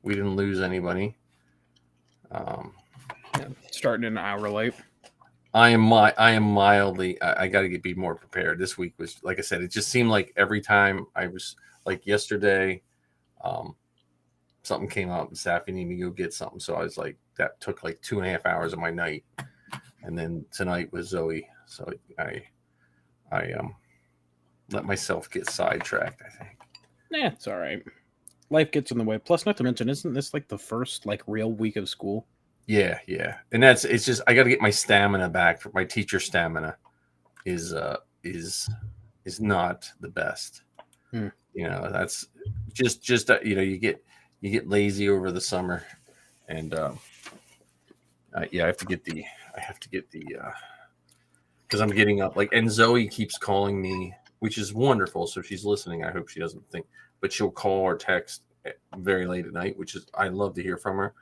We didn't lose anybody. Starting an hour late. I am mildly. I got to be more prepared. This week was, like I said, it just seemed like every time I was like yesterday, something came up and Sappy needed me to go get something. So I was like, that took like 2.5 hours of my night, and then tonight was Zoe. So I let myself get sidetracked, I think. Yeah, it's all right. Life gets in the way. Plus, not to mention, isn't this like the first like real week of school? Yeah. And it's just I got to get my stamina back. My teacher stamina is not the best. Hmm. That's just you get lazy over the summer, and I have to get the because I'm getting up and Zoe keeps calling me, which is wonderful. So if she's listening, I hope she doesn't think, but she'll call or text very late at night, which is I love to hear from her.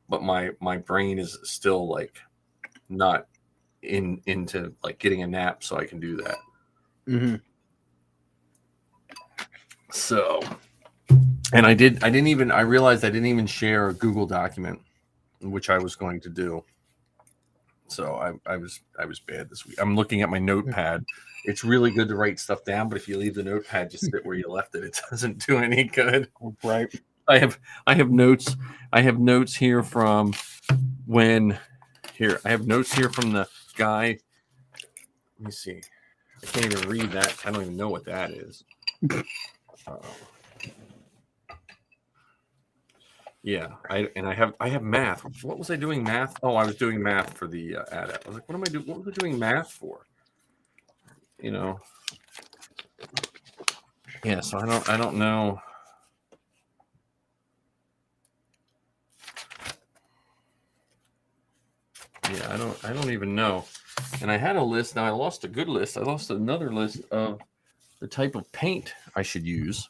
But my brain is still like not into like getting a nap, so I can do that. Mm-hmm. So, and I realized I didn't even share a Google document, which I was going to do. So I was bad this week. I'm looking at my notepad. It's really good to write stuff down, but if you leave the notepad just sit where you left it, it doesn't do any good. Right. I have notes. I have notes here from when. Here, I have notes here from the guy. Let me see. I can't even read that. I don't even know what that is. Yeah, I have math. What was I doing math? Oh, I was doing math for the ad. I was like, what am I doing? What was I doing math for? Yeah, so I don't know. Yeah, I don't even know. And I had a list. Now I lost a good list. I lost another list of the type of paint I should use.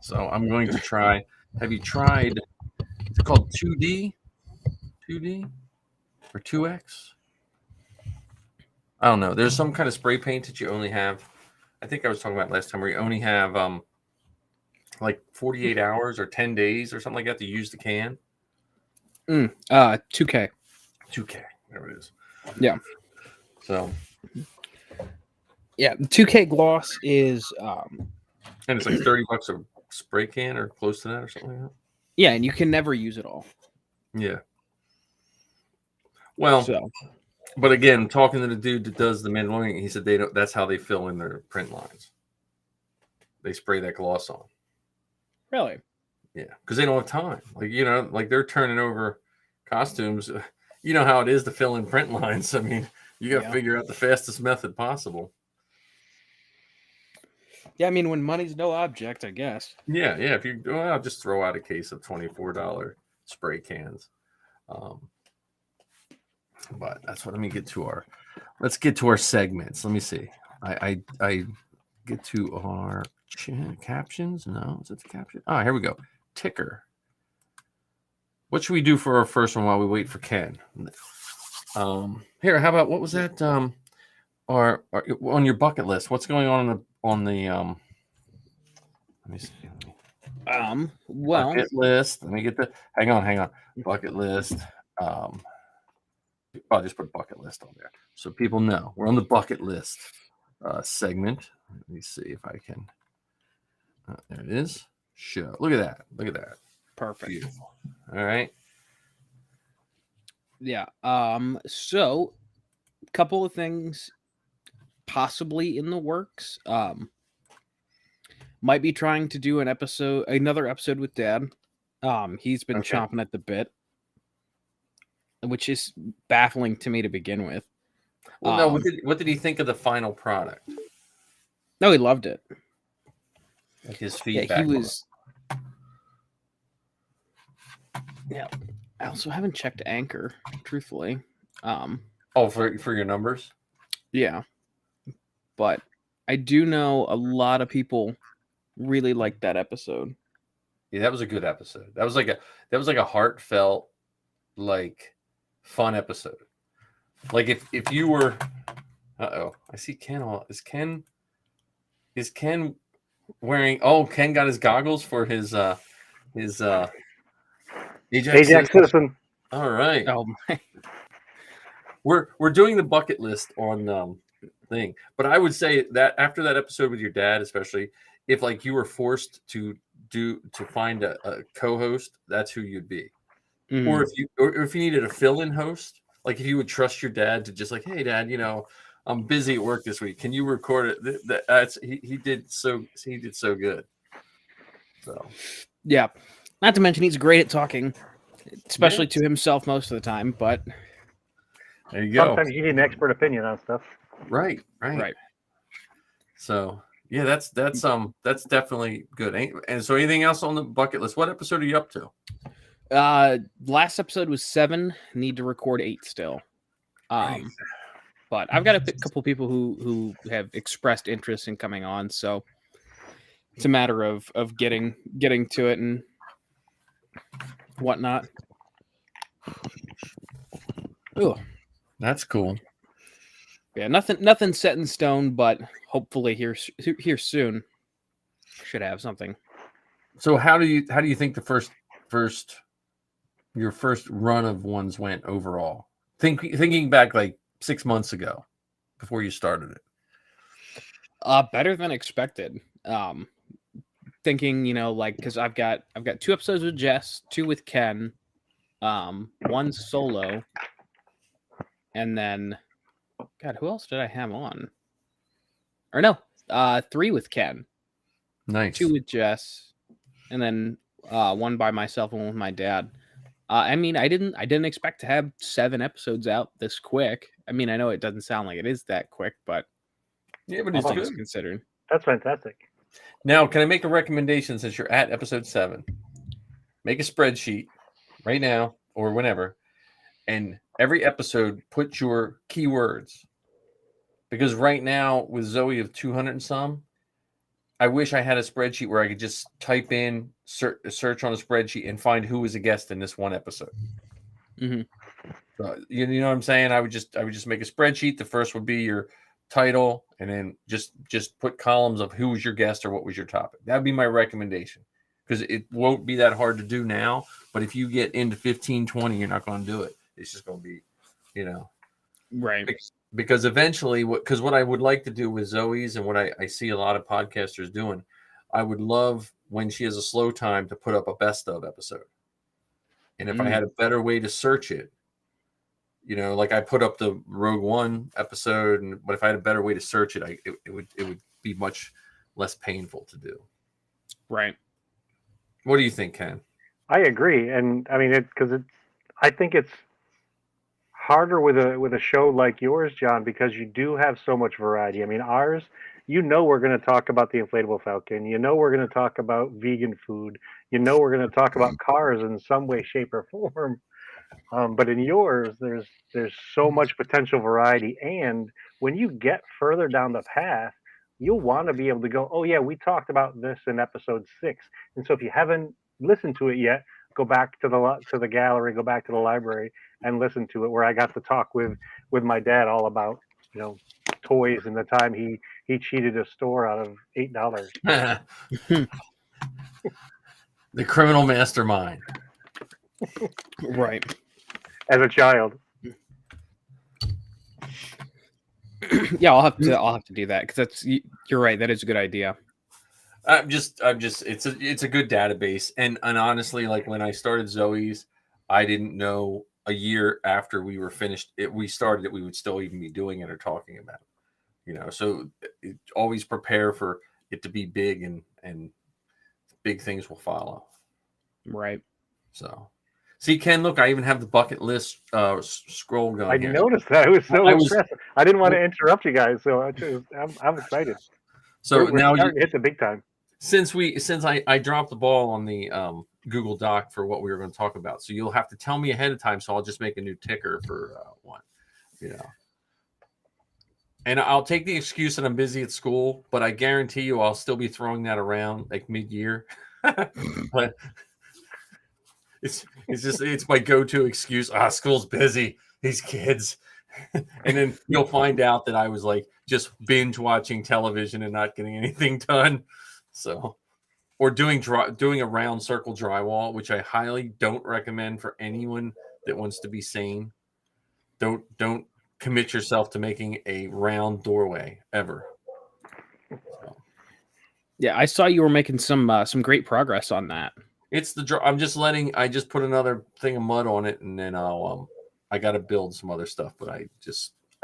So I'm going to try. Have you tried? It's called 2D or 2X. I don't know. There's some kind of spray paint that you only have. I think I was talking about last time where you only have like 48 hours or 10 days or something like that to use the can. 2K. 2K. There it is. Yeah. So. Yeah, 2K gloss is and it's like $30 a spray can or close to that or something like that. Yeah, and you can never use it all. Yeah. Well, but again, talking to the dude that does the Mandalorian, he said that's how they fill in their print lines. They spray that gloss on. Really? Yeah, because they don't have time. Like they're turning over costumes. You know how it is to fill in print lines. I mean, you got to figure out the fastest method possible. Yeah, I mean, when money's no object, I guess. Yeah. If you go out, just throw out a case of $24 spray cans. But that's what. Let's get to our segments. Let me see. I get to our captions. No, is it the caption? Oh, here we go. Ticker. What should we do for our first one while we wait for Ken? Here, how about what was that? Or on your bucket list? What's going on the Let me see. Well, bucket list. Let me get the. Hang on. Bucket list. I'll just put bucket list on there so people know we're on the bucket list segment. Let me see if I can. There it is. Show. Look at that. Perfect. Beautiful. All right. Yeah. So, a couple of things possibly in the works. Might be trying to do another episode with Dad. He's been chomping at the bit, which is baffling to me to begin with. Well, no. What did he think of the final product? No, he loved it. Like his feedback. Yeah, he was. Yeah, I also haven't checked Anchor, truthfully. For your numbers. Yeah, but I do know a lot of people really liked that episode. Yeah, that was a good episode. That was like a heartfelt, like, fun episode. Like if you were, I see Ken. Is Ken wearing? Oh, Ken got his goggles for his Ajax Citizen. All right. Oh my. We're doing the bucket list on thing, but I would say that after that episode with your dad, especially if like you were forced to find a co-host, that's who you'd be. Mhm. Or if you needed a fill-in host, like if you would trust your dad to just like, hey dad, I'm busy at work this week. Can you record it? That's he did so good. So Yeah. Not to mention he's great at talking, especially Yes. to himself most of the time, but there you go. Sometimes you need an expert opinion on stuff. Right. So yeah, that's definitely good. And so anything else on the bucket list? What episode are you up to? last episode was 7, need to record 8 still. Right. But I've got a couple people who have expressed interest in coming on, so it's a matter of getting to it and whatnot. Oh, That's cool. yeah, nothing set in stone, but hopefully here soon should have something. So how do you think the your first run of ones went overall? Thinking back like 6 months ago before you started it. Better than expected. Thinking, like, because I've got 2 episodes with Jess, 2 with Ken, 1 solo, and then God, who else did I have on? Or no, 3 with Ken, Nice. 2 with Jess, and then 1 by myself and 1 with my dad. I mean, I didn't expect to have 7 episodes out this quick. I mean, I know it doesn't sound like it is that quick, but Yeah, but all it's things good. considered. That's fantastic. Now, can I make a recommendation since you're at episode 7? Make a spreadsheet right now or whenever, and every episode put your keywords. Because right now with Zoe of 200 and some, I wish I had a spreadsheet where I could just type in search on a spreadsheet and find who was a guest in this one episode. Mm-hmm. You know what I'm saying? I would just make a spreadsheet. The first would be your title, and then just put columns of who was your guest or what was your topic. That'd be my recommendation, because it won't be that hard to do now. But if you get into 15, 20, you're not going to do it. It's just going to be, Right. Because eventually, what I would like to do with Zoe's and what I see a lot of podcasters doing, I would love when she has a slow time to put up a best of episode. And if I had a better way to search it, like I put up the Rogue One episode, but if I had a better way to search it, it would be much less painful to do. Right. What do you think, Ken? I agree, and I mean I think it's harder with a show like yours, John, because you do have so much variety. I mean, ours, we're going to talk about the Inflatable Falcon. We're going to talk about vegan food. We're going to talk about cars in some way, shape, or form. But in yours, there's so much potential variety, and when you get further down the path, you'll want to be able to go, oh yeah, we talked about this in episode 6. And so if you haven't listened to it yet, go back to the gallery, go back to the library, and listen to it. Where I got to talk with my dad all about toys and the time he cheated a store out of $8. The criminal mastermind. Right. As a child. Yeah, I'll have to do that, because you're right. That is a good idea. I'm just it's a good database, and honestly, like when I started Zoe's, I didn't know a year after we were finished we started it, we would still even be doing it or talking about it. So always prepare for it to be big, and big things will follow. Right. So see, Ken, look, I even have the bucket list scroll going. I here. noticed that. It was so impressive. I didn't want to interrupt you guys, so I'm excited. So we're now starting to hit the big time. Since I dropped the ball on the Google Doc for what we were going to talk about, so you'll have to tell me ahead of time. So I'll just make a new ticker for one, And I'll take the excuse that I'm busy at school, but I guarantee you I'll still be throwing that around like mid-year. But it's my go-to excuse. School's busy. These kids. And then you'll find out that I was like just binge watching television and not getting anything done. So or doing a round circle drywall, which I highly don't recommend for anyone that wants to be sane. Don't commit yourself to making a round doorway ever. So. Yeah, I saw you were making some great progress on that. It's I just put another thing of mud on it, and then I got to build some other stuff, but I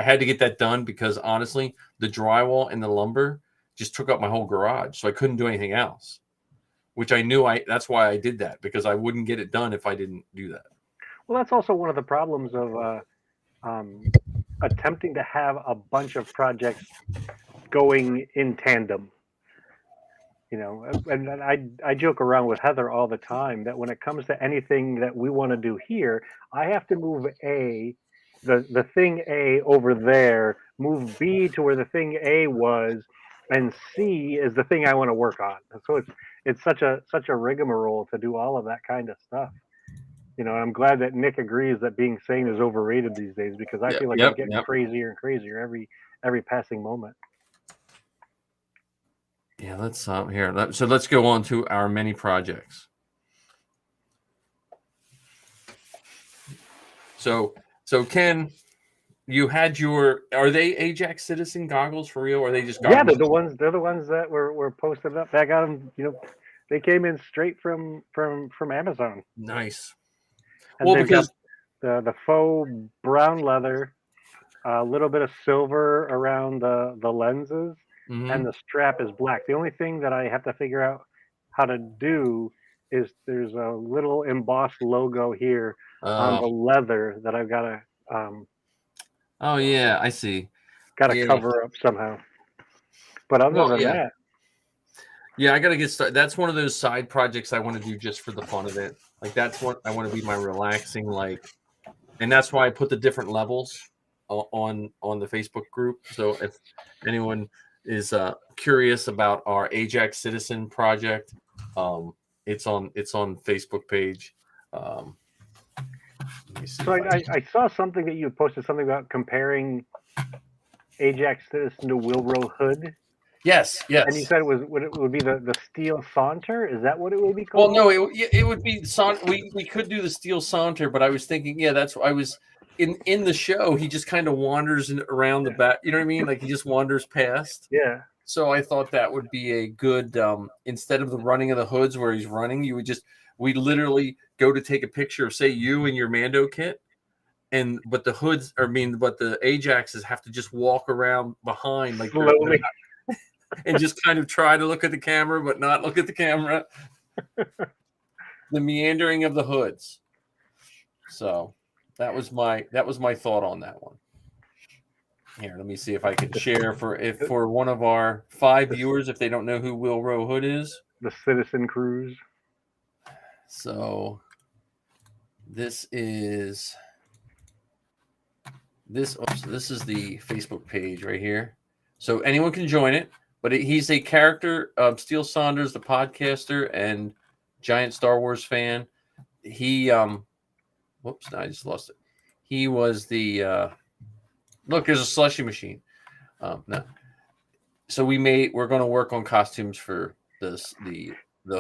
had to get that done because honestly, the drywall and the lumber just took up my whole garage, so I couldn't do anything else. Which I knew that's why I did that, because I wouldn't get it done if I didn't do that. Well, that's also one of the problems of attempting to have a bunch of projects going in tandem. You know, and I joke around with Heather all the time that when it comes to anything that we want to do here, I have to move the thing A over there, move B to where the thing A was, and C is the thing I want to work on. So it's such a rigmarole to do all of that kind of stuff. You know, I'm glad that Nick agrees that being sane is overrated these days, because I feel like I'm getting crazier and crazier every passing moment. Yeah, let's here. So let's go on to our many projects. So Ken, you had are they Ajax Citizen goggles for real, or are they just goggles? Yeah, they're the ones that were posted up. I got them, you know, they came in straight from Amazon. Nice. And well, because the faux brown leather, a little bit of silver around the lenses, and the strap is black. The only thing that I have to figure out how to do is there's a little embossed logo here on the leather that I've got to. Oh yeah, I see. Got to cover up somehow. But other than that. Yeah, I got to get started. That's one of those side projects I want to do just for the fun of it. Like that's what I want to be my relaxing, and that's why I put the different levels on the Facebook group. So if anyone is curious about our Ajax Citizen project, it's on Facebook page. So I saw something that you posted, something about comparing Ajax Citizen to Wilro Hood. Yes. And you said it would be the Steel Saunter. Is that what it would be called? Well, no, it would be we could do the Steel Saunter, but I was thinking, that's I was in the show. He just kind of wanders around the back. You know what I mean? Like he just wanders past. Yeah. So I thought that would be a good instead of the running of the hoods where he's running, we literally go to take a picture of say you and your Mando kit, but the hoods, but the Ajaxes have to just walk around behind like slowly. And just kind of try to look at the camera, but not look at the camera. The meandering of the hoods. So that was my thought on that one. Here, let me see if I can share for one of our 5 viewers, if they don't know who Wilro Hood is. The Citizen Cruise. So this is the Facebook page right here. So anyone can join it. But he's a character of Steel Saunders, the podcaster and giant Star Wars fan. He, whoops, no, I just lost it. He was the, look, there's a slushy machine. No. So we're going to work on costumes for the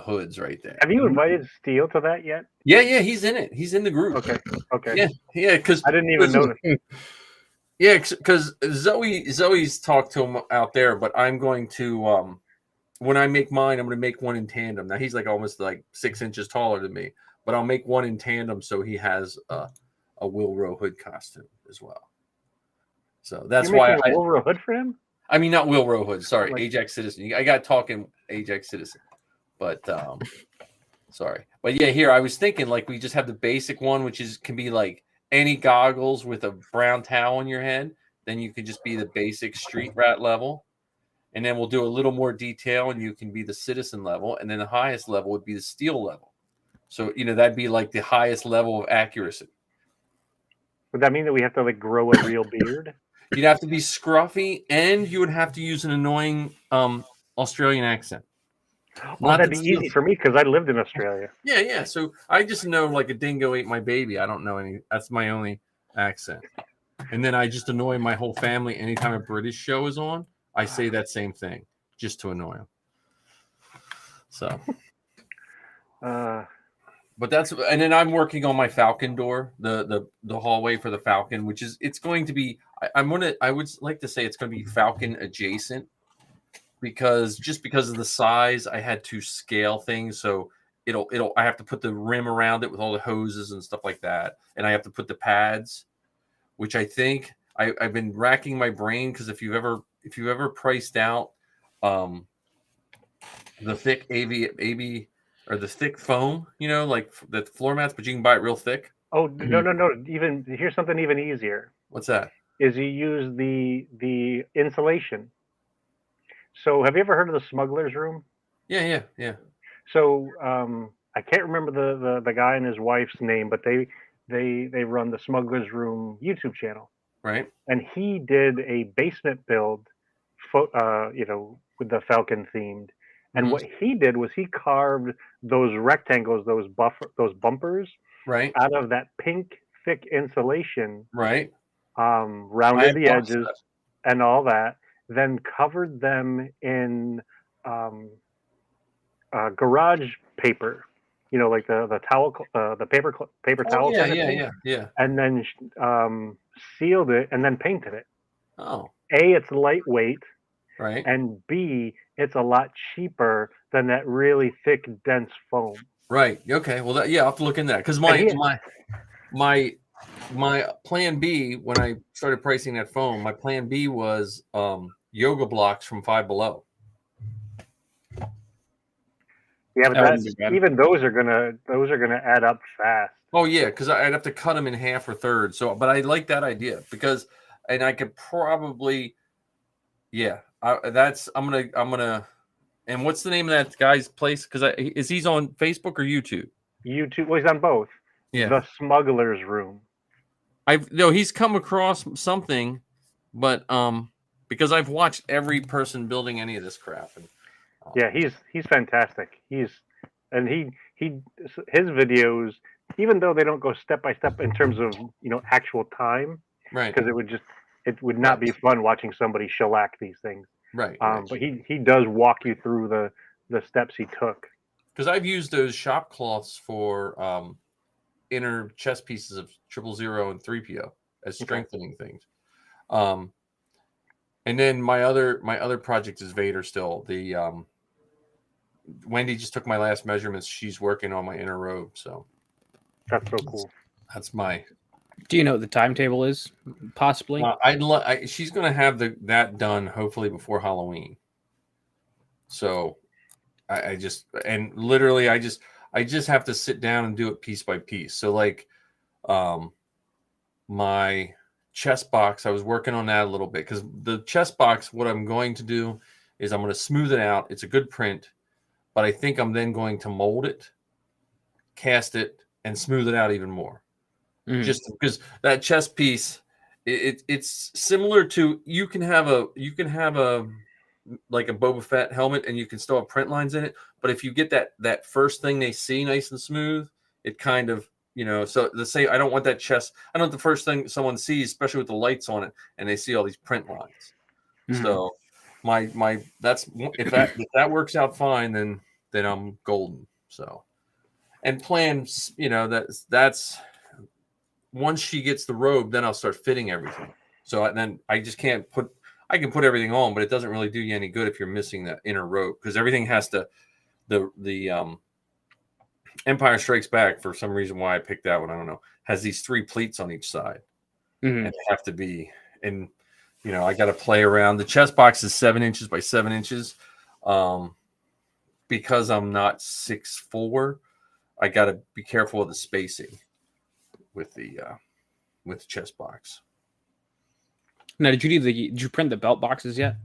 hoods right there. Have you invited Steel to that yet? Yeah, he's in it. He's in the group. Okay. Yeah, because I didn't even notice. Yeah, because Zoe's talked to him out there, but I'm going to when I make mine, I'm going to make one in tandem. Now he's almost 6 inches taller than me, but I'll make one in tandem so he has a Wilro Hood costume as well. So that's why a Wilro Hood for him. I mean, not Wilro Hood. Sorry, Ajax Citizen. I got talking Ajax Citizen, but sorry, but yeah, here I was thinking we just have the basic one, which can be any goggles with a brown towel on your head, then you could just be the basic street rat level. And then we'll do a little more detail and you can be the citizen level. And then the highest level would be the steel level. So, that'd be the highest level of accuracy. Would that mean that we have to grow a real beard? You'd have to be scruffy and you would have to use an annoying Australian accent. Well, that'd be easy for me because I lived in Australia. Yeah. So I just know a dingo ate my baby. I don't know any. That's my only accent. And then I just annoy my whole family anytime a British show is on. I say that same thing just to annoy them. So, Uh, but and then I'm working on my Falcon door, the hallway for the Falcon, which is it's going to be. I would like to say it's going to be Falcon adjacent because of the size, I had to scale things so I have to put the rim around it with all the hoses and stuff like that, and I have to put the pads, which I think I've been racking my brain because if you've ever priced out the thick AV or the thick foam, like the floor mats, but you can buy it real thick. oh no, no, no! Even here's something even easier: What's that? is you use the insulation. So have you ever heard of the smuggler's room? Yeah. So I can't remember the guy and his wife's name, but they run the Smuggler's Room YouTube channel, Right. and he did a basement build, with the Falcon themed. And Mhm. what he did was he carved those rectangles, those bumpers, Right. out of that pink thick insulation, Right. I rounded have the boxed edges that. and all that, then covered them in um, garage paper, like the towel, the paper Oh towel yeah, kind of yeah, thing, yeah, yeah. and then sealed it and then painted it. Oh, A, it's lightweight, right. and B, it's a lot cheaper than that really thick, dense foam. Right. Okay. Well, I'll have to look into that because And he, my plan B when I started pricing that phone, my plan B was yoga blocks from Five Below. yeah, but That wouldn't be that's bad. even those are gonna add up fast. Oh yeah, because I'd have to cut them in half or thirds. So, but I like that idea and I could probably, yeah. I'm gonna. And what's the name of that guy's place? Because he's on Facebook or YouTube? YouTube, well, he's on both. Yeah. The Smuggler's Room. He's come across something, but because I've watched every person building any of this crap, and Yeah, he's fantastic. He his videos, even though they don't go step by step in terms of actual time, right, because it would not be fun watching somebody shellac these things. right. But he does walk you through the steps he took. Because I've used those shop cloths for inner chest pieces of 000 and 3PO as strengthening things. And then my other project is Vader still. The Wendy just took my last measurements. She's working on my inner robe, so That's so cool. that's my. Do you know what the timetable is? Possibly. She's going to have that done hopefully before Halloween. So I just and literally I just have to sit down and do it piece by piece. So like my chest box, I was working on that a little bit because the chest box, what I'm going to do is I'm going to smooth it out. It's a good print, but I think I'm then going to mold it, cast it, and smooth it out even more. Just because that chest piece, it's similar to you can have a like a Boba Fett helmet and you can still have print lines in it, but if you get that first thing they see nice and smooth, it kind of so the same. I don't want that chest. I don't want the first thing someone sees, especially with the lights on it, and they see all these print lines. So my that's if that works out fine, then I'm golden. So and plans, that's once she gets the robe, then I'll start fitting everything. So then I just can't I can put everything on, but it doesn't really do you any good if you're missing that inner robe because everything has to the Empire Strikes Back, for some reason why I picked that one, I don't know, has these 3 pleats on each side. And they have to be and I got to play around. The chest box is 7 inches by 7 inches. Because I'm not 6'4", I got to be careful of the spacing with the chest box. Now, did you print the belt boxes yet?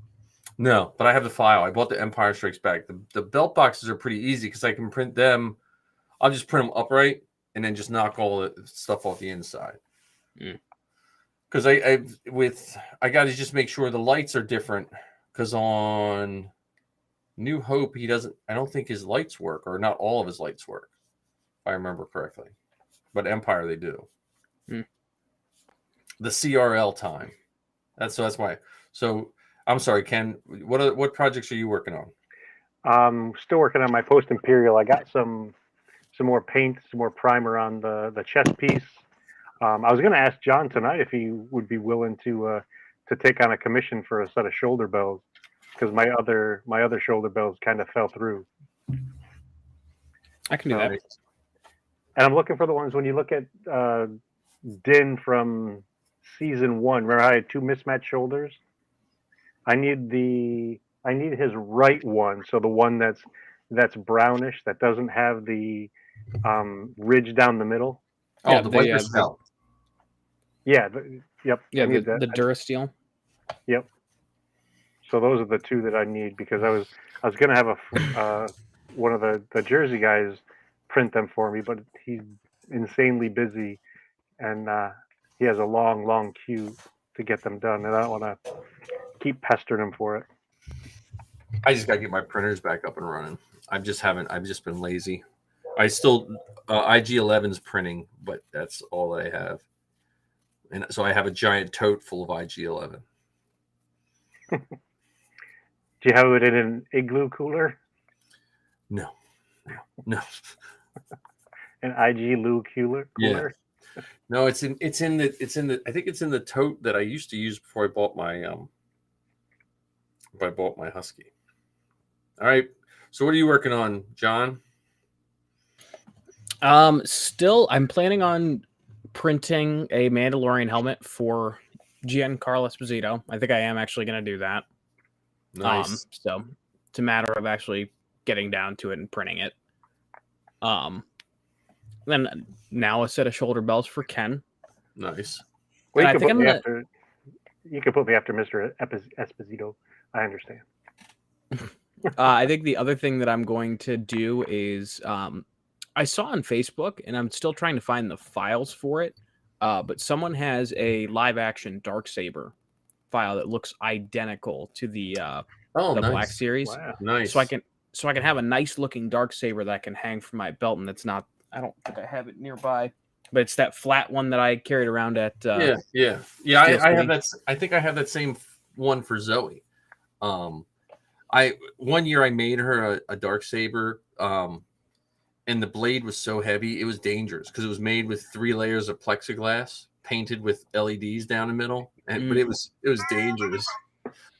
No, but I have the file. I bought the Empire Strikes Back. The belt boxes are pretty easy because I can print them. I'll just print them upright and then just knock all the stuff off the inside. Because I got to just make sure the lights are different. Because on New Hope, I don't think his lights work, or not all of his lights work, if I remember correctly. But Empire, they do. The CRL time. That's why. So I'm sorry, Ken. What projects are you working on? Still working on my post imperial. I got some more paint, some more primer on the chest piece. I was going to ask John tonight if he would be willing to take on a commission for a set of shoulder bells, because my other shoulder bells kind of fell through. I can do that. And I'm looking for the ones when you look at Din from season 1. Remember, I had 2 mismatched shoulders. I need his right one, so the one that's brownish, that doesn't have the ridge down the middle. Oh, Yeah, the they, Viper uh, Scout. Yeah, yep. Yeah, I need the that. Durasteel. Yep. So those are the 2 that I need, because I was gonna have one of the Jersey guys print them for me, but he's insanely busy, and he has a long queue to get them done, and I don't want to keep pestering him for it. I just gotta get my printers back up and running. I've just been lazy. I still IG11's printing, but that's all I have. And so I have a giant tote full of IG11. Do you have it in an igloo cooler? No. An IG Lou cooler? Yeah. No, it's in the I think it's in the tote that I used to use before I bought my Husky. All right. So what are you working on, John? Still, I'm planning on printing a Mandalorian helmet for Giancarlo Esposito. I think I am actually going to do that. Nice. So it's a matter of actually getting down to it and printing it. Then now a set of shoulder bells for Ken. Nice. Well, I think I'm gonna. You can put me after Mr. Esposito. I understand. I think the other thing that I'm going to do is I saw on Facebook, and I'm still trying to find the files for it. But someone has a live action Darksaber file that looks identical to the nice. Black Series. Wow. Nice. So I can have a nice looking Darksaber that I can hang from my belt, and that's not. I don't think I have it nearby, but it's that flat one that I carried around at. Yeah. I have that. I think I have that same one for Zoe. One year I made her a Darksaber, and the blade was so heavy it was dangerous because it was made with 3 layers of plexiglass painted with LEDs down the middle, but it was dangerous.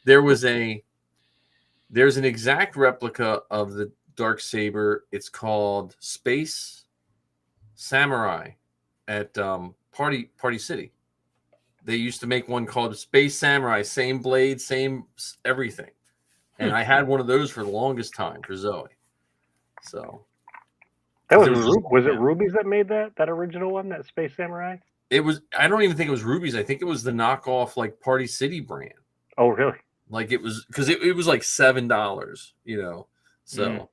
There's an exact replica of the Darksaber. It's called Space Samurai at Party City. They used to make one called Space Samurai, same blade, same everything. And I had one of those for the longest time for Zoe. So that was it Ruby's that made that original one, that Space Samurai? It was. I don't even think it was Ruby's. I think it was the knockoff like Party City brand. Oh, really? Like it was because it was like $7, So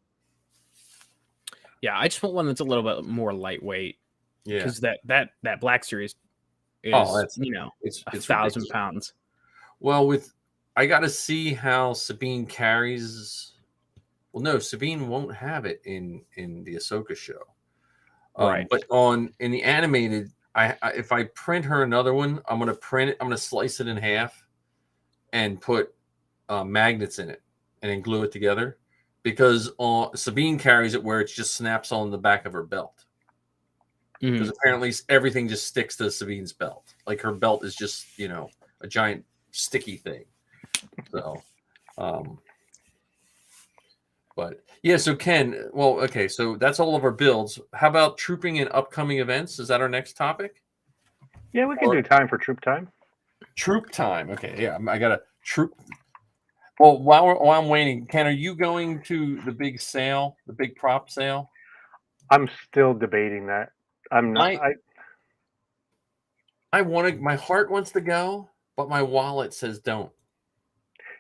yeah, I just want one that's a little bit more lightweight. Yeah, because that Black Series is it's 1,000 pounds. Well, I got to see how Sabine carries. Well, no, Sabine won't have it in the Ahsoka show, Right? But in the animated, if I print her another one, I'm gonna print it. I'm gonna slice it in half and put magnets in it and then glue it together, because Sabine carries it where it just snaps on the back of her belt. Because apparently everything just sticks to Sabine's belt. Like her belt is just a giant sticky thing. So, but yeah. So Ken, well, okay. So that's all of our builds. How about trooping in upcoming events? Is that our next topic? Yeah, we can do time for troop time. Troop time. Okay. Yeah, I got a troop. Well, while I'm waiting, Ken, are you going to the big sale, the big prop sale? I'm still debating that. I'm not. I want to. My heart wants to go, but my wallet says don't.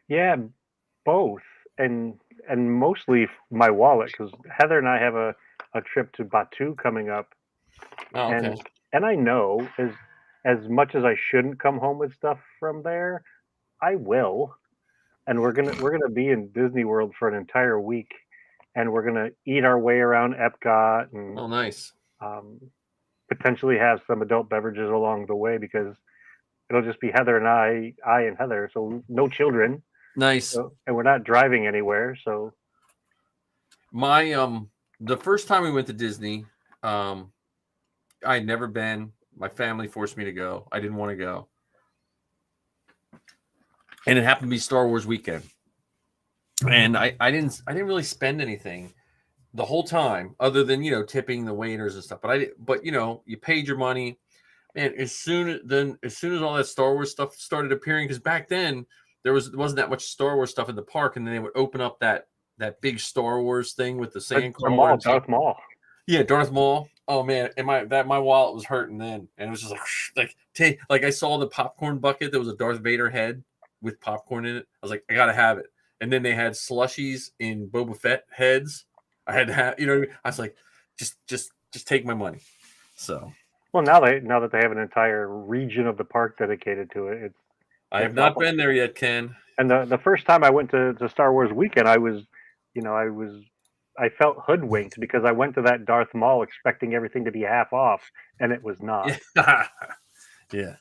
Yeah, both, and mostly my wallet, because Heather and I have a trip to Batu coming up. Oh, okay. And I know as much as I shouldn't come home with stuff from there, I will. And we're gonna be in Disney World for an entire week, and we're gonna eat our way around Epcot and nice. Potentially have some adult beverages along the way, because it'll just be Heather and I and Heather, so no children. Nice. So, and we're not driving anywhere, so The first time we went to Disney, I'd never been. My family forced me to go. I didn't want to go. And it happened to be Star Wars weekend. And I didn't really spend anything the whole time other than, tipping the waiters and stuff. But you paid your money. Man, as soon as all that Star Wars stuff started appearing, because back then wasn't that much Star Wars stuff in the park, and then they would open up that big Star Wars thing with the sandcrawler. Darth Maul. Yeah, Darth Maul. Oh man, and my wallet was hurting then, and it was just like I saw the popcorn bucket. There was a Darth Vader head with popcorn in it. I was like, I gotta have it. And then they had slushies in Boba Fett heads. I had to have, I was like, just take my money. So. Well, now that they have an entire region of the park dedicated to it, I have not been there yet, Ken. And the first time I went to Star Wars weekend, I felt hoodwinked because I went to that Darth Maul expecting everything to be half off, and it was not. Yeah,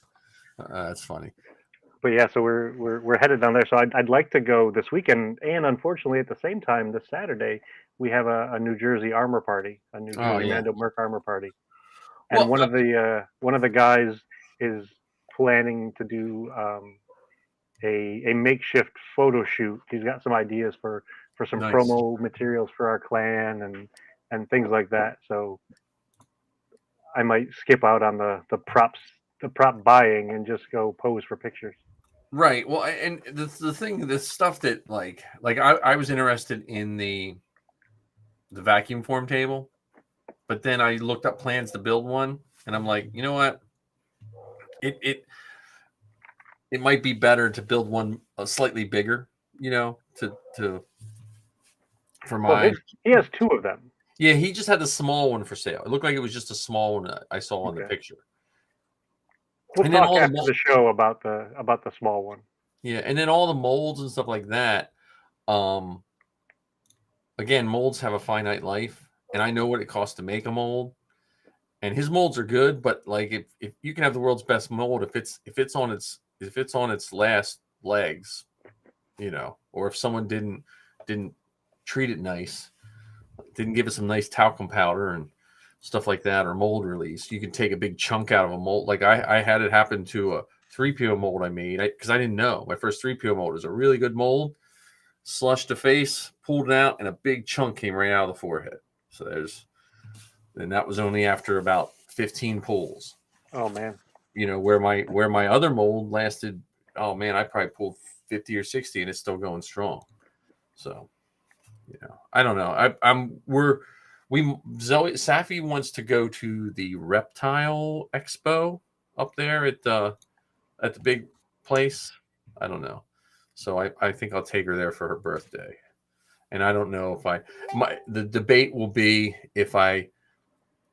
that's funny. But yeah, so we're headed down there. So I'd like to go this weekend, and unfortunately, at the same time, this Saturday we have a New Jersey armor party, a New Jersey Mando Merc armor party, and one of the guys is planning to do a makeshift photo shoot. He's got some ideas for some promo materials for our clan and things like that. So I might skip out on the prop buying and just go pose for pictures. Right. Well, and the thing, the stuff that like I was interested in the vacuum form table, but then I looked up plans to build one, and I'm like, you know what? It might be better to build one slightly bigger, for mine. He has two of them. Yeah, he just had the small one for sale. It looked like it was just a small one that I saw on the picture. We'll talk after the show about the small one. Yeah, and then all the molds and stuff like that. Again, molds have a finite life, and I know what it costs to make a mold. And his molds are good, but like if you can have the world's best mold, if it's on its last legs, or if someone didn't treat it nice, didn't give it some nice talcum powder and stuff like that, or mold release, you can take a big chunk out of a mold. Like I had it happen to a 3PO mold I made because I didn't know. My first 3PO mold was a really good mold. Slushed the face, pulled it out, and a big chunk came right out of the forehead. So and that was only after about 15 pulls. Oh man. Where my other mold lasted, oh man, I probably pulled 50 or 60 and it's still going strong. So, I don't know. Safi wants to go to the reptile expo up there at the big place. I don't know. So I think I'll take her there for her birthday. And I don't know the debate will be if I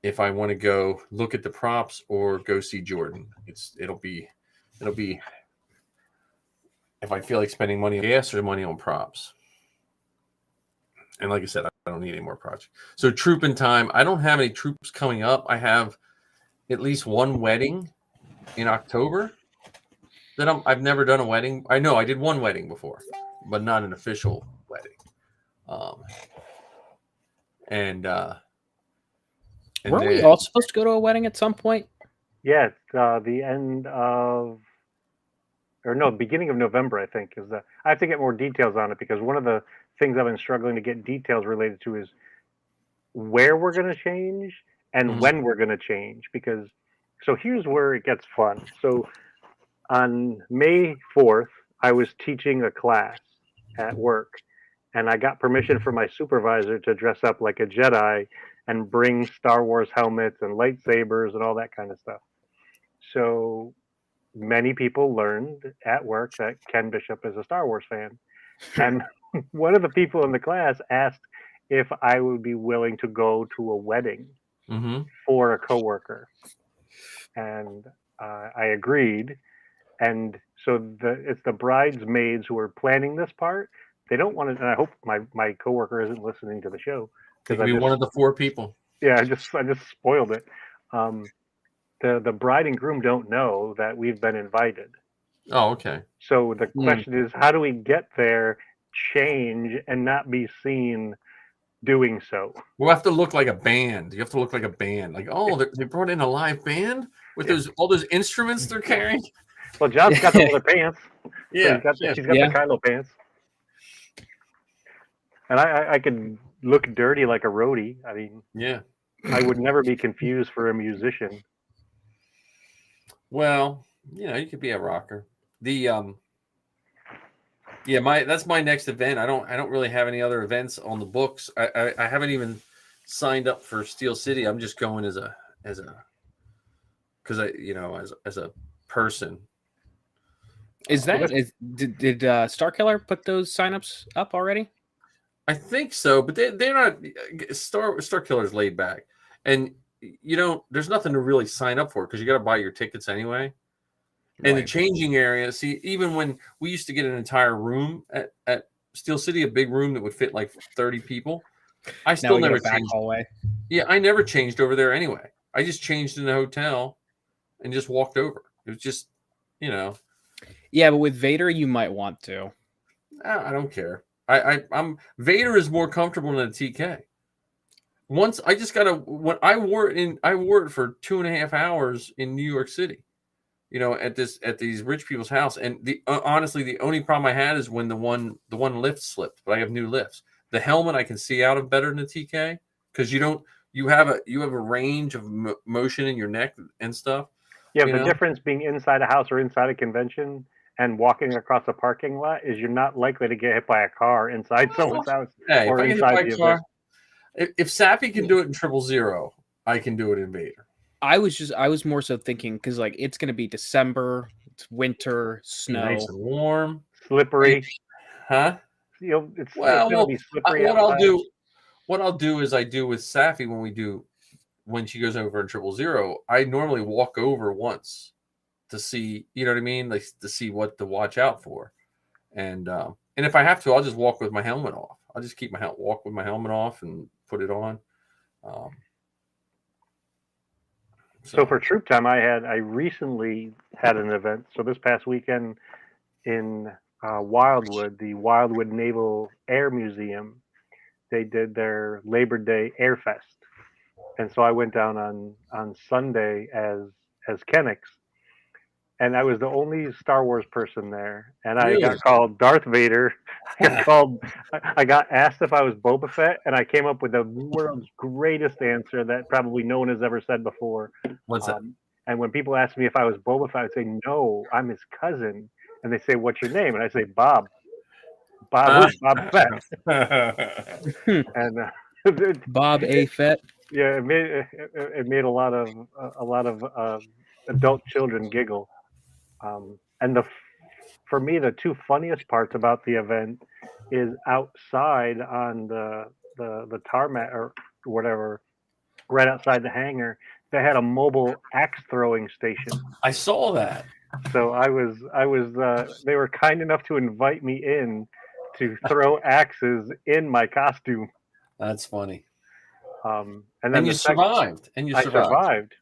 want to go look at the props or go see Jordan. It'll be if I feel like spending money on gas or money on props. And like I said, I don't need any more projects. So trooping time. I don't have any troops coming up. I have at least one wedding in October. I've never done a wedding. I know I did one wedding before, but not an official wedding. Weren't we all supposed to go to a wedding at some point? Yeah, beginning of November, I think, is that. I have to get more details on it because one of the things I've been struggling to get details related to is where we're going to change and when we're going to change. So here's where it gets fun. So on May 4th, I was teaching a class at work, and I got permission from my supervisor to dress up like a Jedi and bring Star Wars helmets and lightsabers and all that kind of stuff. So many people learned at work that Ken Bishop is a Star Wars fan. And one of the people in the class asked if I would be willing to go to a wedding for a coworker. And I agreed. And so it's the bridesmaids who are planning this part. They don't want to, and I hope my coworker isn't listening to the show. It could be one of the four people. Yeah, I just spoiled it. The bride and groom don't know that we've been invited. Oh, okay. So the question is, how do we get there, change, and not be seen doing so. We'll have to look like a band. You have to look like a band. Like, oh, they brought in a live band with those all those instruments they're carrying. Well, John's got the leather pants. So Yeah, she's got the Kylo pants. And I could look dirty like a roadie. I mean, yeah. I would never be confused for a musician. Well, you could be a rocker. The that's my next event. I don't really have any other events on the books. I haven't even signed up for Steel City. I'm just going as a because as a person. Did Starkiller put those signups up already? I think so, but they're not. Starkiller's laid back, and there's nothing to really sign up for because you got to buy your tickets anyway. And the changing area, see, even when we used to get an entire room at Steel City, a big room that would fit like 30 people, I still never changed. Hallway. Yeah, I never changed over there anyway. I just changed in the hotel and just walked over. It was just, Yeah, but with Vader, you might want to. I don't care. I'm Vader is more comfortable than a TK. Once I just when I wore it for 2.5 hours in New York City. At these rich people's house, and honestly, the only problem I had is when the one lift slipped. But I have new lifts. The helmet I can see out of better than the TK because you have a range of motion in your neck and stuff. Yeah, the difference being inside a house or inside a convention and walking across a parking lot is you're not likely to get hit by a car inside someone's house or inside the event. If Sappy can do it in 000, I can do it in Vader. I was more so thinking because like it's gonna be December, it's winter, snow, nice and warm, slippery, huh? It's gonna be slippery. What I'll do is I do with Safi when she goes over in 000. I normally walk over once to see, you know what I mean, like to see what to watch out for, and if I have to, I'll just walk with my helmet off. I'll just walk with my helmet off and put it on. So for Troop Time, I recently had an event. So this past weekend in Wildwood, the Wildwood Naval Air Museum, they did their Labor Day Air Fest, and so I went down on Sunday as Kennex, and I was the only Star Wars person there, and I got called Darth Vader. I got asked if I was Boba Fett, and I came up with the world's greatest answer that probably no one has ever said before. What's that? And when people ask me if I was Boba Fett, I'd say, no, I'm his cousin. And they say, what's your name? And I say, Bob. Bob Fett. And Bob A. Fett. Yeah, it made a lot of adult children giggle. And for me, the two funniest parts about the event is outside on the tarmac or whatever, right outside the hangar, they had a mobile axe throwing station. I saw that. So they were kind enough to invite me in to throw axes in my costume. That's funny. And then you survived. And I survived.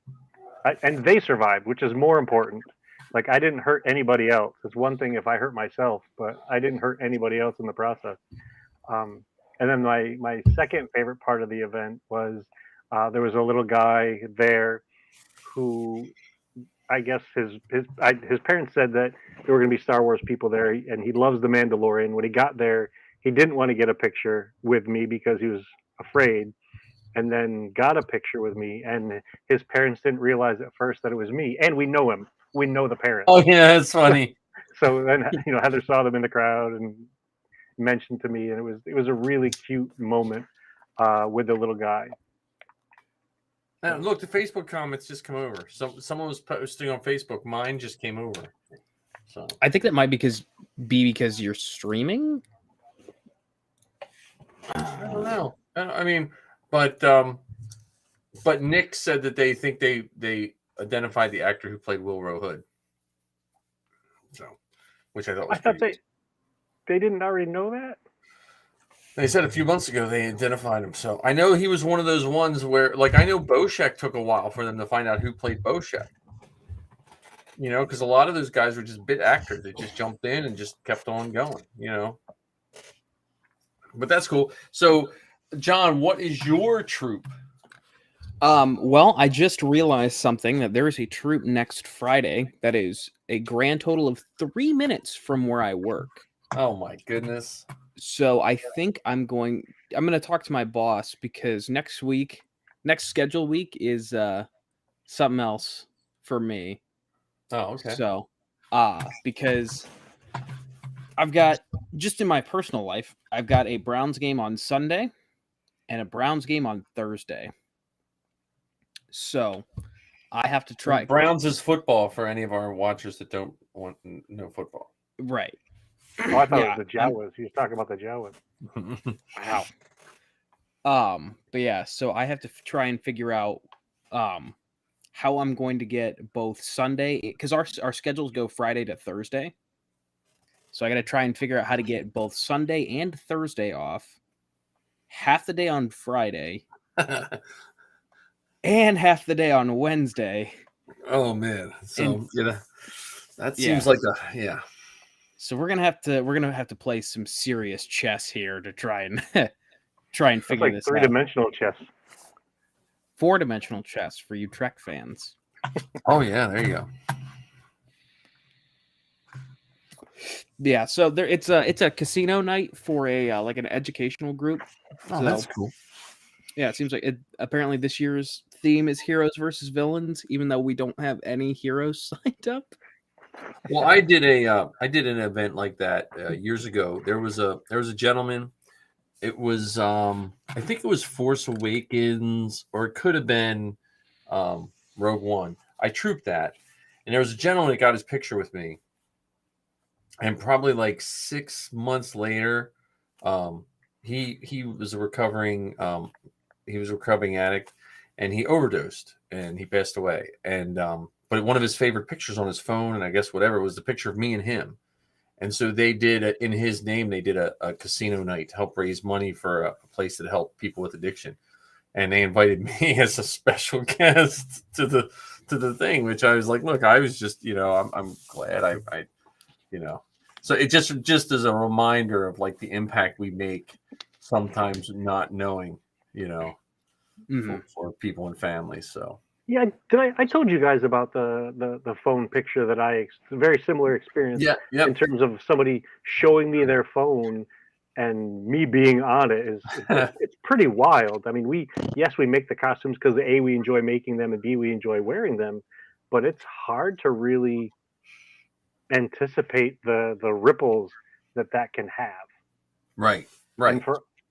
And they survived, which is more important. Like, I didn't hurt anybody else. It's one thing if I hurt myself, but I didn't hurt anybody else in the process. And then my second favorite part of the event was there was a little guy there who, I guess his parents said that there were going to be Star Wars people there, and he loves The Mandalorian. When he got there, he didn't want to get a picture with me because he was afraid, and then got a picture with me, and his parents didn't realize at first that it was me, and we know him. We know the parents. Oh yeah, that's funny. So then Heather saw them in the crowd and mentioned to me, and it was a really cute moment with the little guy. Look, the Facebook comments just come over. Someone was posting on Facebook. Mine just came over. So I think that might be because you're streaming. I don't know. I mean, but Nick said that they think they identified the actor who played Wilbur Hood. So, which I thought was. I thought they didn't already know that. They said a few months ago they identified him. So I know he was one of those ones where, like, I know Boshek took a while for them to find out who played Boshek. Because a lot of those guys were just bit actors. They just jumped in and just kept on going. But that's cool. So John, what is your troop? Well, I just realized something that there is a troop next Friday that is a grand total of 3 minutes from where I work. Oh my goodness. So I think I'm going to talk to my boss because next schedule week is something else for me. Oh, okay. So because I've got, just in my personal life, I've got a Browns game on Sunday and a Browns game on Thursday. So I have to try. Browns is football for any of our watchers that don't want know football. Right. Oh, I thought Yeah, it was the Jawas. He was talking about the Jawas. Wow. But yeah, so I have to try and figure out how I'm going to get both Sunday, because our schedules go Friday to Thursday. So I got to try and figure out how to get both Sunday and Thursday off, half the day on Friday, and half the day on Wednesday. Oh man. So And- that seems like So we're gonna have to play some serious chess here to try and figure It's like this out. 3-dimensional chess. 4-dimensional chess for you Trek fans. Oh yeah, there you go. Yeah, so it's a casino night for a like an educational group. Oh, So, that's cool. Yeah, it seems like apparently this year's theme is heroes versus villains, even though we don't have any heroes signed up. Well, I did an event like that years ago. There was a gentleman. It was I think it was Force Awakens, or it could have been Rogue One. I trooped that, and there was a gentleman that got his picture with me. And probably like 6 months later, he was a recovering addict, and he overdosed and he passed away. And but one of his favorite pictures on his phone, and I guess whatever, was the picture of me and him. And so they did in his name, they did a casino night to help raise money for a place that helped people with addiction. And they invited me as a special guest to the thing, which I was like, look, I was just, I'm glad I so it just as a reminder of like the impact we make sometimes not knowing, for people and families. So Yeah, I told you guys about the phone picture that very similar experience in terms of somebody showing me their phone and me being on it it's pretty wild. I mean, we make the costumes because A, we enjoy making them, and B, we enjoy wearing them, but it's hard to really anticipate the ripples that can have. Right. And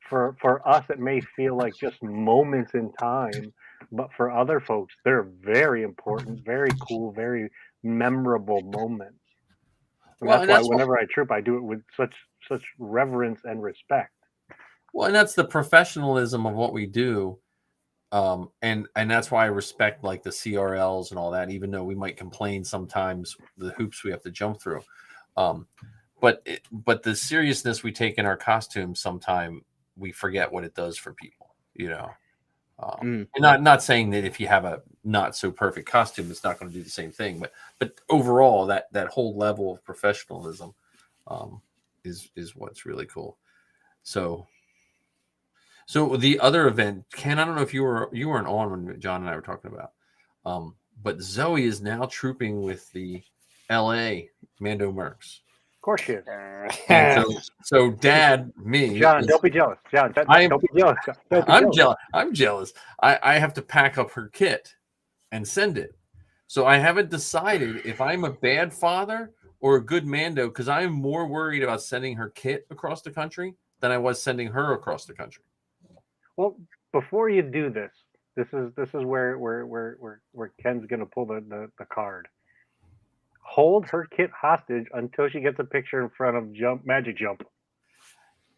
for us, it may feel like just moments in time, but for other folks, they're very important, very cool, very memorable moments. And that's why whenever I troop, I do it with such reverence and respect. Well, and that's the professionalism of what we do. And that's why I respect like the CRLs and all that, even though we might complain sometimes the hoops we have to jump through. But the seriousness we take in our costumes, sometimes we forget what it does for people, And not saying that if you have a not so perfect costume, it's not going to do the same thing, but overall, that whole level of professionalism is what's really cool. So the other event, Ken, I don't know if you weren't on when John and I were talking about, but Zoe is now trooping with the LA Mando Mercs. Of course she is. And so Dad, me, John, don't be jealous. John, don't be jealous. I'm jealous. I have to pack up her kit and send it. So I haven't decided if I'm a bad father or a good Mando, because I'm more worried about sending her kit across the country than I was sending her across the country. Well, before you do this is where Ken's gonna pull the card. Hold her kit hostage until she gets a picture in front of Magic Jump.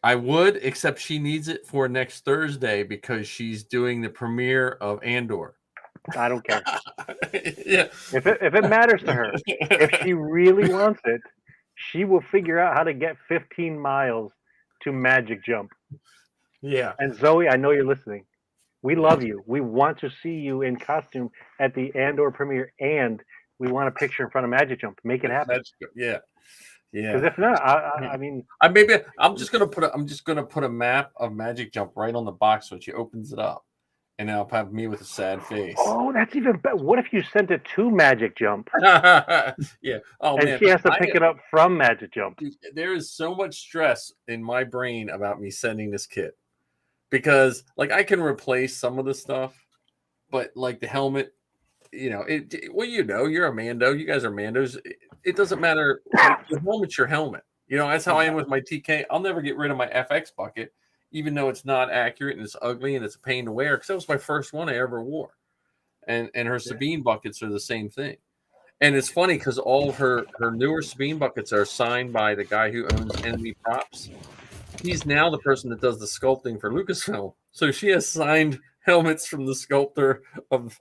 I would, except she needs it for next Thursday because she's doing the premiere of Andor. I don't care. Yeah. If it matters to her, if she really wants it, she will figure out how to get 15 miles to Magic Jump. Yeah. And Zoe, I know you're listening. We love you. We want to see you in costume at the Andor premiere, and we want a picture in front of Magic Jump. Make it happen. Yeah. Because Yeah. if not, I mean, I'm just gonna put a map of Magic Jump right on the box so she opens it up, and I'll have me with a sad face. oh, that's even better. What if you sent it to Magic Jump Yeah. Oh and man, she has to pick it up from Magic Jump? dude, there is so much stress in my brain about me sending this kit because like I can replace some of the stuff, but like the helmet, well, you're a Mando. You guys are Mandos. It doesn't matter. The helmet's your helmet. That's how I am with my TK. I'll never get rid of my FX bucket, even though it's not accurate and it's ugly and it's a pain to wear. Because that was my first one I ever wore, and her Sabine buckets are the same thing. And it's funny because all of her newer Sabine buckets are signed by the guy who owns Enemy Props. He's now the person that does the sculpting for Lucasfilm. So she has signed helmets from the sculptor of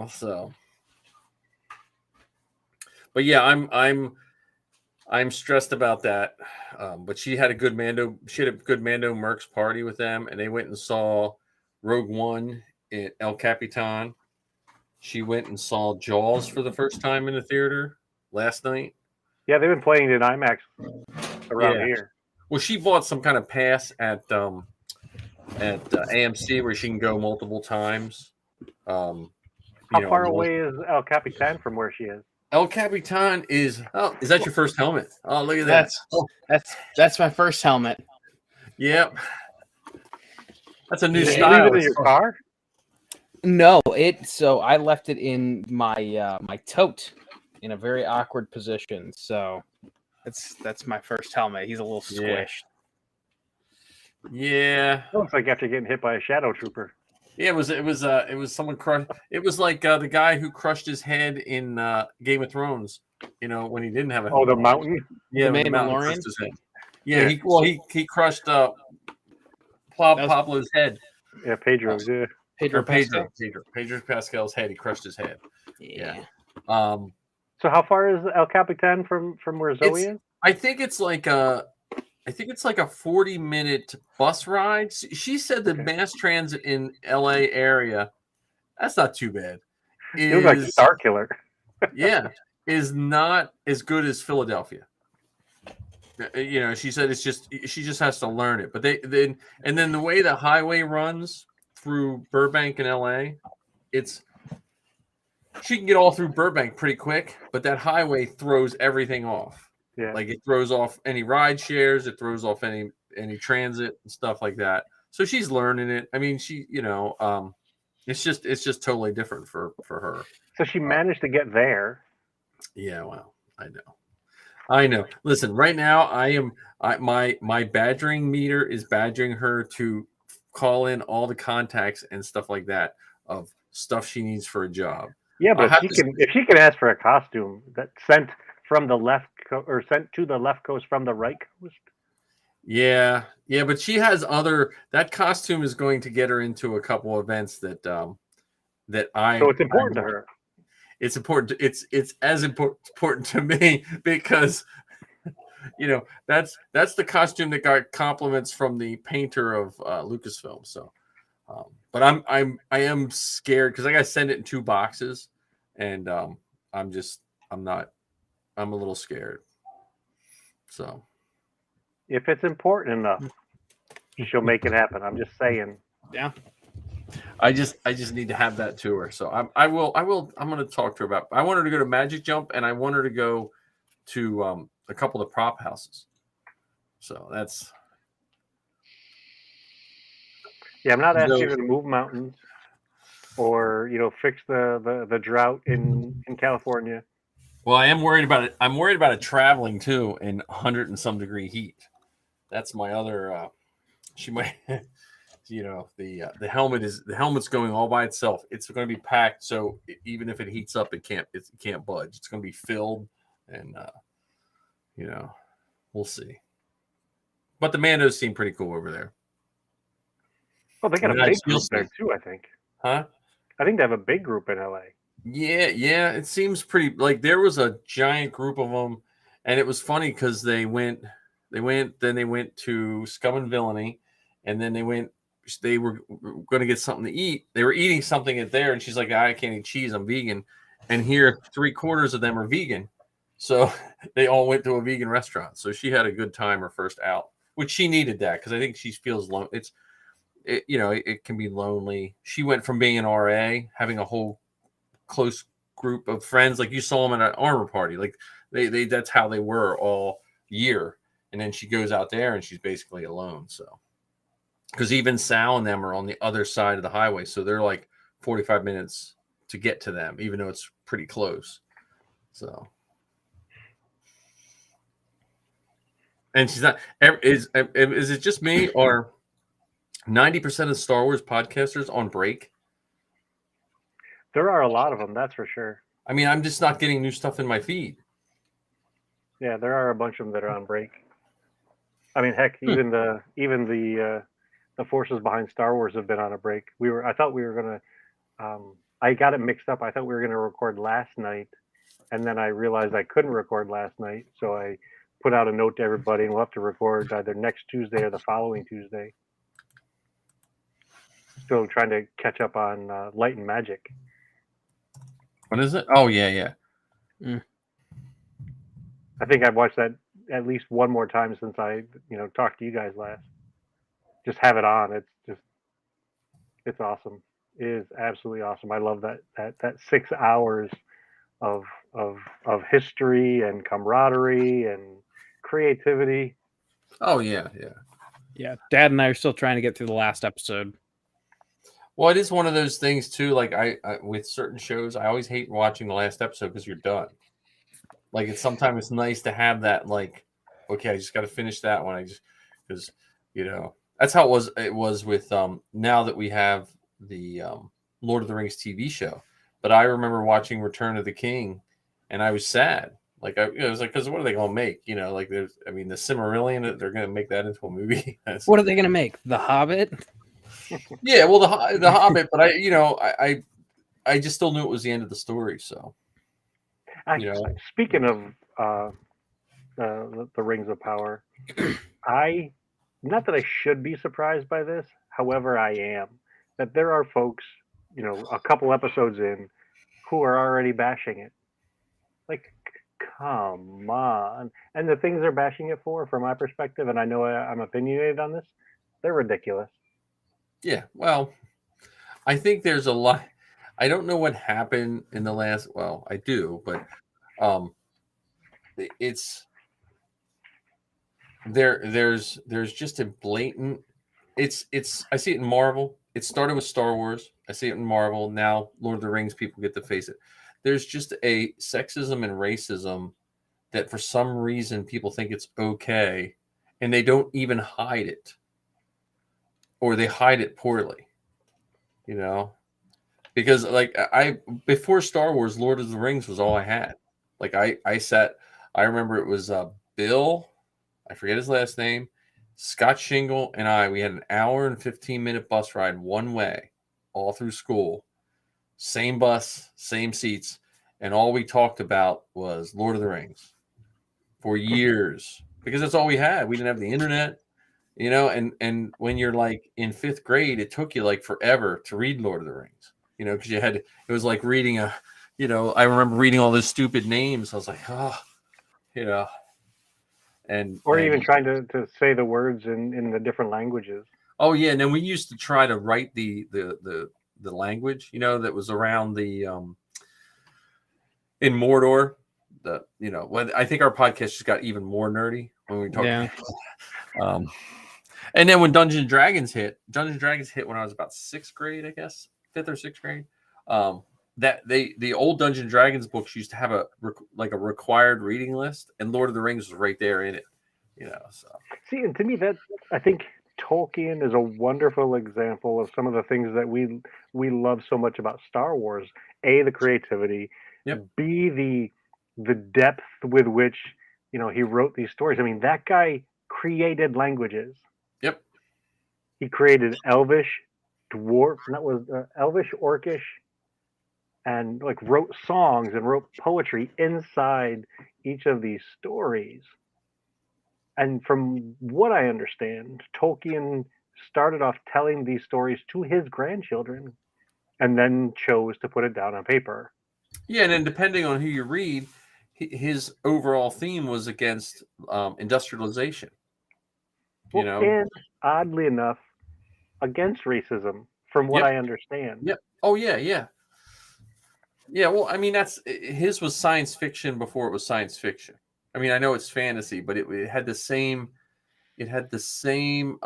so. But yeah, I'm stressed about that. But she had a good Mando Mercs party with them, and they went and saw Rogue One in El Capitan. She went and saw Jaws for the first time in the theater last night. Yeah, they've been playing it in IMAX around here. Well, she bought some kind of pass at AMC where she can go multiple times. How far away is El Capitan from where she is? El Capitan is. Oh, is that your first helmet? Oh, look at that. That's my first helmet. Yep. That's a new Did style. you leave it in your car? No, so I left it in my my tote in a very awkward position. So that's my first helmet. He's a little squished. Yeah. It looks like after getting hit by a shadow trooper. Yeah, it was someone crushed. It was like the guy who crushed his head in Game of Thrones. When he didn't have a helmet. Oh, the mountain. Yeah, the the mountain Mandalorian? crushed his head. Yeah, he crushed Pablo's head. Yeah, Pedro's. Yeah. Pedro Pascal's head. He crushed his head. Yeah. So how far is El Capitan from where Zoe is? I think it's like a 40-minute bus ride. She said the mass transit in LA area, that's not too bad. It was like Star Killer. Yeah, is not as good as Philadelphia. She said she just has to learn it. But then the way the highway runs through Burbank and LA, she can get all through Burbank pretty quick, but that highway throws everything off. Yeah. Like it throws off any ride shares, it throws off any transit and stuff like that. So she's learning it. I mean, it's just totally different for her. So she managed to get there. Yeah, well, I know. Listen, right now my badgering meter is badgering her to call in all the contacts and stuff like that of stuff she needs for a job. Yeah, but if she can ask for a costume that's sent from the left or sent to the left coast from the right coast. Yeah, but she has that costume is going to get her into a couple events that So it's important to her. It's important. It's as important to me because that's the costume that got compliments from the painter of Lucasfilm. So, but I am scared because I got to send it in 2 boxes, and I'm a little scared. So, if it's important enough, she'll make it happen. I'm just saying. Yeah. I just need to have that to her. So I'm going to talk to her about. I want her to go to Magic Jump, and I want her to go to a couple of prop houses. So that's. Yeah, I'm not asking her to move mountains, or fix the drought in California. Well, I am worried about it. I'm worried about it traveling too in 100 and some degree heat. That's my other. She might. The helmet's going all by itself. It's going to be packed, so even if it heats up, it can't budge. It's going to be filled, and we'll see. But the Mandos seem pretty cool over there. Well, they got a big group there too, I think. Huh? I think they have a big group in LA. Yeah. It seems pretty. Like there was a giant group of them, and it was funny because then they went to Scum and Villainy, and then they were going to get something to eat. They were eating something at there, and she's like, I can't eat cheese. I'm vegan. And here, 3/4 of them are vegan. So they all went to a vegan restaurant. So she had a good time her first out, which she needed that because I think she feels lonely. It can be lonely. She went from being an RA, having a whole close group of friends, like you saw them at an armor party. Like they that's how they were all year. And then she goes out there and she's basically alone. So because even Sal and them are on the other side of the highway, so they're like 45 minutes to get to them, even though it's pretty close. So. And she's not. Is it just me or 90% of Star Wars podcasters on break? There are a lot of them, that's for sure. I mean, I'm just not getting new stuff in my feed. Yeah, there are a bunch of them that are on break. I mean, heck, even the forces behind Star Wars have been on a break. I thought we were gonna. I got it mixed up. I thought we were gonna record last night, and then I realized I couldn't record last night, so I put out a note to everybody, and we'll have to record either next Tuesday or the following Tuesday. Still trying to catch up on Light and Magic. What is it? Oh yeah. I think I've watched that at least one more time since I talked to you guys last. Just have it on. It's awesome. It is absolutely awesome. I love that 6 hours of history and camaraderie and creativity. Oh yeah. Yeah, Dad and I are still trying to get through the last episode. Well, it is one of those things too. Like I with certain shows, I always hate watching the last episode because you're done. Like sometimes it's nice to have that. Like, okay, I just got to finish that one. Because that's how it was with now that we have the Lord of the Rings TV show. But I remember watching Return of the King, and I was sad. Like I was like, because what are they gonna make? The Silmarillion, they're gonna make that into a movie. What are they gonna make? The Hobbit? Yeah, well, the Hobbit, but I just still knew it was the end of the story. So, Speaking of the Rings of Power, not that I should be surprised by this, however, I am that there are folks, a couple episodes in, who are already bashing it. Like, come on! And the things they're bashing it for, from my perspective, and I know I'm opinionated on this, they're ridiculous. Yeah, well, I think there's a lot. I don't know what happened in the last. Well, I do, but it's there's just a blatant. It's. I see it in Marvel. It started with Star Wars. I see it in Marvel. Now, Lord of the Rings, people get to face it. There's just a sexism and racism that for some reason people think it's okay, and they don't even hide it, or they hide it poorly. Because like before Star Wars, Lord of the Rings was all I had. Like I remember it was Bill, I forget his last name, Scott Shingle, and we had an hour and 15-minute bus ride one way all through school. Same bus, same seats, and all we talked about was Lord of the Rings for years because that's all we had. We didn't have the internet, and when you're like in 5th grade, it took you like forever to read Lord of the Rings, because it was like reading I remember reading all those stupid names. I was like, and even trying to say the words in the different languages. Oh yeah, and then we used to try to write the language, that was around the in Mordor. When I think our podcast just got even more nerdy when we talked. Yeah. And then when Dungeons and Dragons hit when I was about 6th grade, I guess 5th or 6th grade. That the old Dungeons and Dragons books used to have a required reading list, and Lord of the Rings was right there in it. So see, and to me, that I think Tolkien is a wonderful example of some of the things that we love so much about Star Wars. A, the creativity. Yep. B, the depth with which he wrote these stories. I mean, that guy created languages. Yep. He created Elvish, Dwarf, that was Elvish, Orcish, and like wrote songs and wrote poetry inside each of these stories. And from what I understand, Tolkien started off telling these stories to his grandchildren and then chose to put it down on paper. Yeah, and then depending on who you read, his overall theme was against industrialization. You know, and oddly enough, against racism, from what Yep. I understand. Yep. Oh yeah, yeah. Yeah, well, I mean, his was science fiction before it was science fiction. I mean, I know it's fantasy, but it had the same. It had the same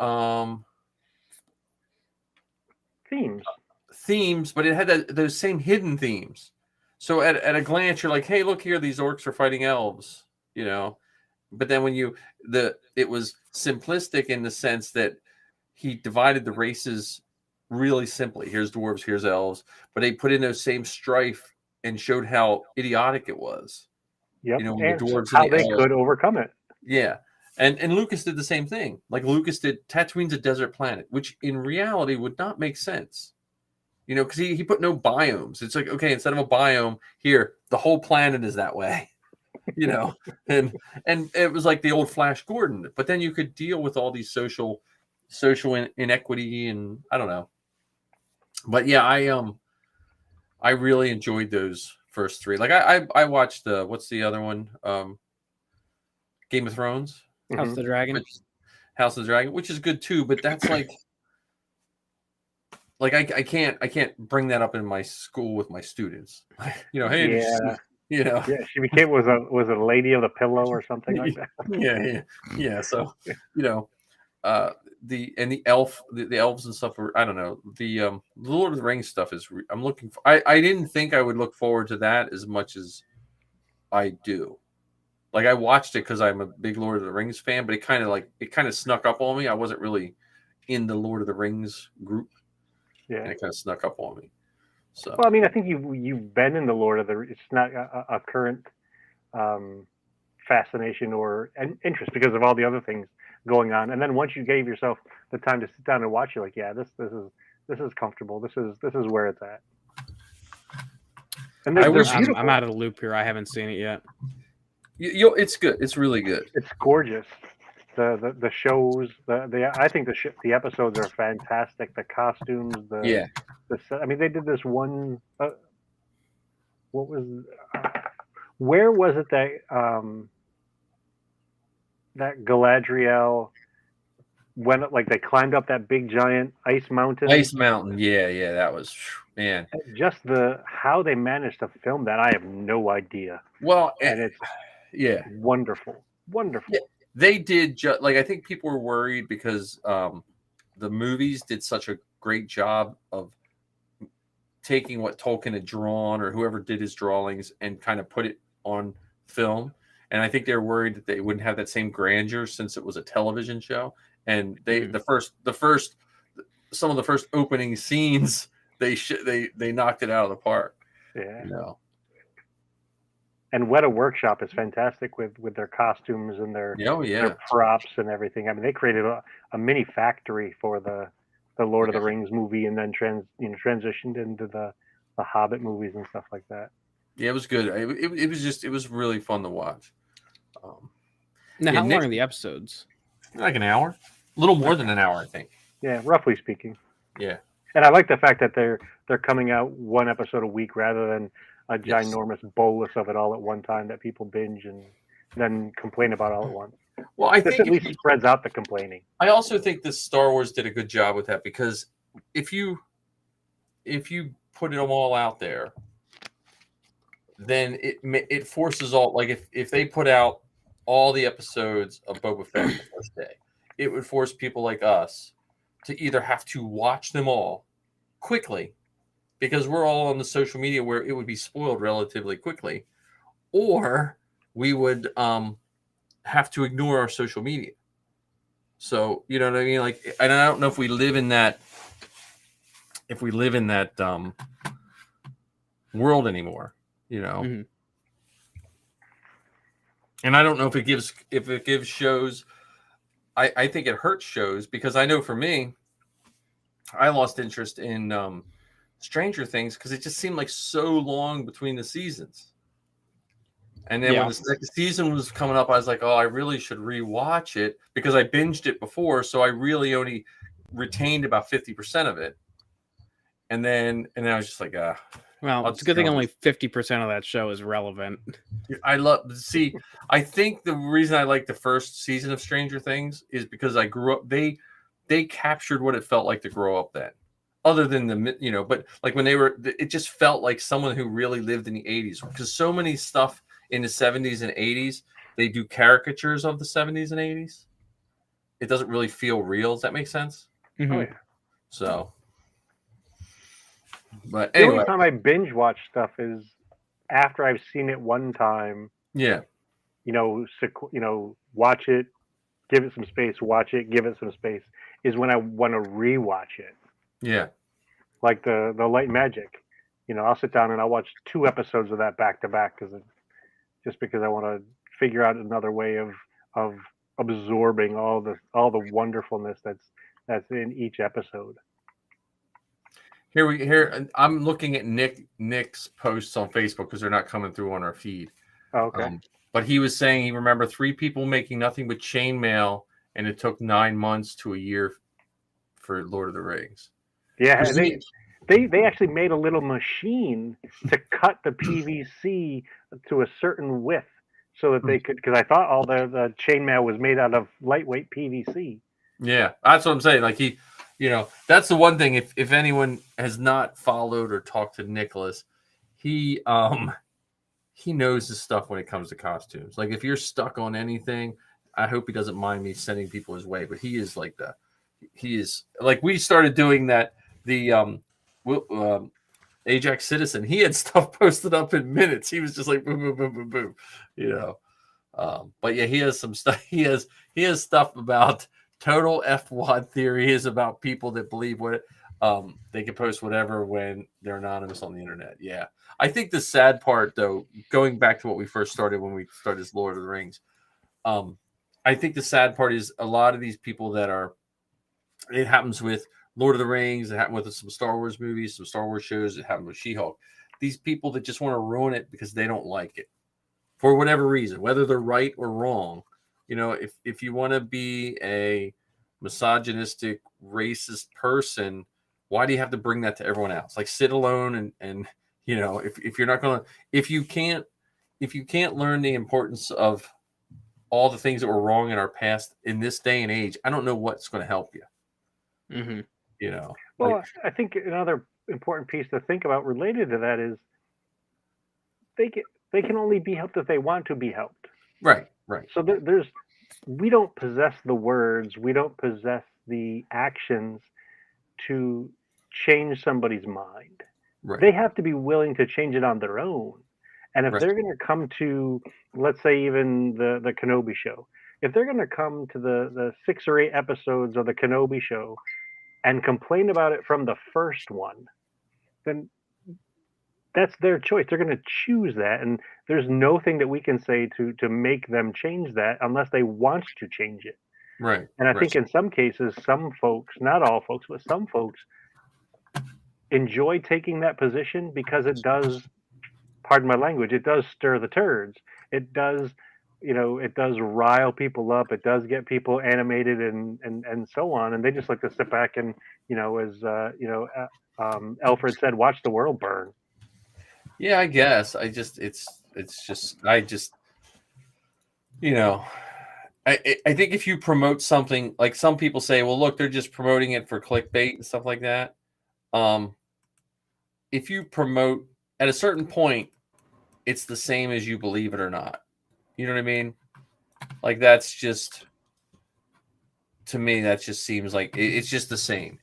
themes, but it had those same hidden themes. So at a glance, you're like, hey, look here, these orcs are fighting elves, you know. But then when it was simplistic in the sense that he divided the races really simply. Here's dwarves, here's elves, but they put in those same strife and showed how idiotic it was. Yep. You know, And the dwarves how and the they elves. could overcome it. Yeah. And Lucas did the same thing. Like Lucas did Tatooine's a desert planet, which in reality would not make sense. You know, because he put no biomes. It's like, okay, instead of a biome, here, the whole planet is that way. You know, and it was like the old Flash Gordon. But then you could deal with all these social inequity and I don't know. But yeah, I really enjoyed those first three. Like I watched what's the other one? Game of Thrones. House of the Dragon. House of the Dragon, which is good too, but that's like I can't bring that up in my school with my students. You know, hey, Yeah. you know, Yeah, she became was a lady of the pillow or something like that. yeah. So, you know, the elves and stuff were, I don't know, the Lord of the Rings stuff is I'm looking for. I didn't think I would look forward to that as much as I do. Like I watched it because I'm a big Lord of the Rings fan, but it kind of snuck up on me. I wasn't really in the Lord of the Rings group, and it kind of snuck up on me. So, well, I mean, I think you've been in the Lord of the. It's not a current fascination or interest because of all the other things going on. And then once you gave yourself the time to sit down and watch, you're like, yeah, this is comfortable. This is where it's at. And I'm out of the loop here. I haven't seen it yet. It's good. It's really good. It's gorgeous. The shows, I think the episodes are fantastic. The costumes, I mean, they did this one. What was? Where was it that Galadriel went like they climbed up that big giant ice mountain? Ice mountain, yeah, that was man. Just how they managed to film that, I have no idea. Well, and it's wonderful. Yeah, they did I think people were worried because the movies did such a great job of taking what Tolkien had drawn or whoever did his drawings and kind of put it on film. And I think they were worried that they wouldn't have that same grandeur since it was a television show. And the first some of the first opening scenes they knocked it out of the park. Yeah. You know. And Weta Workshop is fantastic with their costumes and their props and everything. I mean, they created a mini factory for the Lord of the Rings movie, and then transitioned into the Hobbit movies and stuff like that. Yeah, it was good. It was really fun to watch. Now, how long are the episodes? Like an hour, a little more than an hour, I think. Yeah, roughly speaking. Yeah. And I like the fact that they're coming out one episode a week rather than a ginormous bolus of it all at one time that people binge and then complain about all at once. Well, I think at least spreads out the complaining. I also think that Star Wars did a good job with that because if you put them all out there, then it forces all if they put out all the episodes of Boba Fett the first day, it would force people like us to either have to watch them all quickly because we're all on the social media where it would be spoiled relatively quickly, or we would have to ignore our social media. So, you know what I mean? Like, and I don't know if we live in that world anymore, you know? Mm-hmm. And I don't know if it gives shows, I think it hurts shows because I know for me, I lost interest in Stranger Things because it just seemed like so long between the seasons. And then when the second season was coming up, I was like, oh, I really should rewatch it because I binged it before. So I really only retained about 50% of it. And then I was just like, well, it's a good thing only 50% of that show is relevant. I love see. I think the reason I like the first season of Stranger Things is because I grew up. They captured what it felt like to grow up then. Other than but like when they were, it just felt like someone who really lived in the '80s because so many stuff in the '70s and '80s they do caricatures of the '70s and '80s. It doesn't really feel real. Does that make sense? Oh Mhm. yeah. So, but The only anyway, time I binge watch stuff is after I've seen it one time. yeah, Watch it, give it some space, watch it, give it some space, is when I want to rewatch it. yeah. Like the Light Magic. I'll sit down and I'll watch 2 episodes of that back to back just because I want to figure out another way of absorbing all the wonderfulness that's in each episode. Here I'm looking at Nick's posts on Facebook because they're not coming through on our feed. Oh, okay. But he was saying he remembered 3 people making nothing but chainmail, and it took 9 months to a year for Lord of the Rings. Yeah, 'Cause and they actually made a little machine to cut the PVC to a certain width so that they could, because I thought all the chainmail was made out of lightweight PVC. Yeah, that's what I'm saying. Like that's the one thing. If anyone has not followed or talked to Nicholas, he knows his stuff when it comes to costumes. Like if you're stuck on anything, I hope he doesn't mind me sending people his way. But he is like we started doing that. The Ajax Citizen, he had stuff posted up in minutes. He was just like boom, boom, boom, boom, boom. But yeah, he has some stuff. He has stuff about total FWAD theory is about people that believe what they can post whatever when they're anonymous on the internet. Yeah, I think the sad part, though, going back to what we first started when we started this Lord of the Rings, I think the sad part is a lot of these people that are. It happens with Lord of the Rings. It happened with some Star Wars movies, some Star Wars shows. It happened with She-Hulk. These people that just want to ruin it because they don't like it for whatever reason, whether they're right or wrong. If you want to be a misogynistic, racist person, why do you have to bring that to everyone else? Like sit alone and if you're not going to, if you can't learn the importance of all the things that were wrong in our past in this day and age, I don't know what's going to help you. Mm-hmm. Well, I think another important piece to think about related to that is they can only be helped if they want to be helped. Right. So we don't possess the words, we don't possess the actions to change somebody's mind. Right. They have to be willing to change it on their own. And if Right. they're going to come to, let's say, even the Kenobi show, if they're going to come to the 6 or 8 episodes of the Kenobi show and complain about it from the first one, then that's their choice. They're going to choose that, and there's nothing that we can say to make them change that unless they want to change it. Right. And I think in some cases, some folks, not all folks, but some folks enjoy taking that position because it does, pardon my language, it does stir the turds. It does, it does rile people up. It does get people animated and so on. And they just like to sit back and, Alfred said, watch the world burn. Yeah, I guess. I just I think if you promote something, like some people say, well, look, they're just promoting it for clickbait and stuff like that. If you promote at a certain point, it's the same as you believe it or not. You know what I mean? Like that's just, to me, that just seems like it's just the same.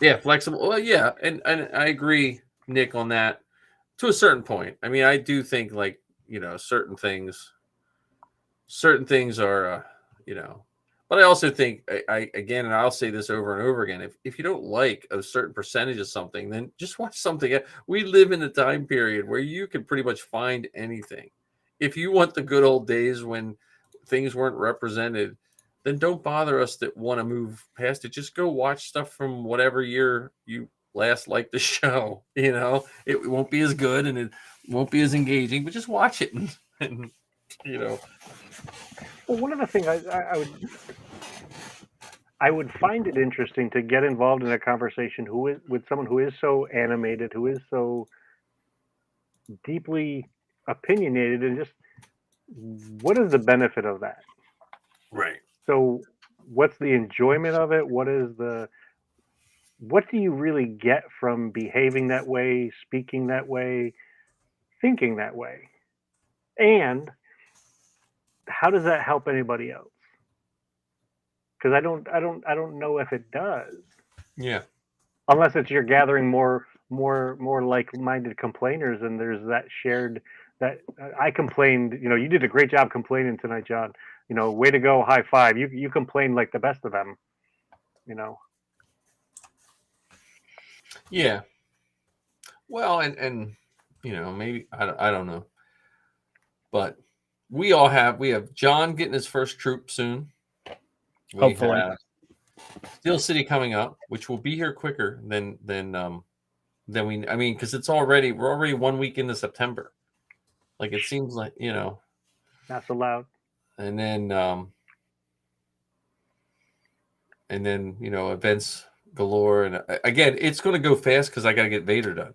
Yeah, flexible. Well, yeah, and I agree, Nick, on that to a certain point. I mean, I do think like certain things are but I also think I again, and I'll say this over and over again, if you don't like a certain percentage of something, then just watch something. We live in a time period where you can pretty much find anything. If you want the good old days when things weren't represented, then don't bother us that want to move past it. Just go watch stuff from whatever year you last liked the show. It won't be as good and it won't be as engaging, but just watch it and Well, one of the things I would find it interesting to get involved in a conversation with someone who is so animated, who is so deeply opinionated and just what is the benefit of that? Right. So what's the enjoyment of it? What do you really get from behaving that way, speaking that way, thinking that way? And how does that help anybody else? Because I don't know if it does, Yeah. unless it's you're gathering more like-minded complainers, and there's that shared that I complained. You did a great job complaining tonight, John. Way to go, high five. You complained like the best of them. You know, Yeah. Well, and maybe I don't know, but we have John getting his first troop soon. We Hopefully. have Steel City coming up, which will be here quicker than we. I mean, because we're already 1 week into September. Like it seems like not so loud. and then events galore, and again, it's going to go fast because I got to get Vader done.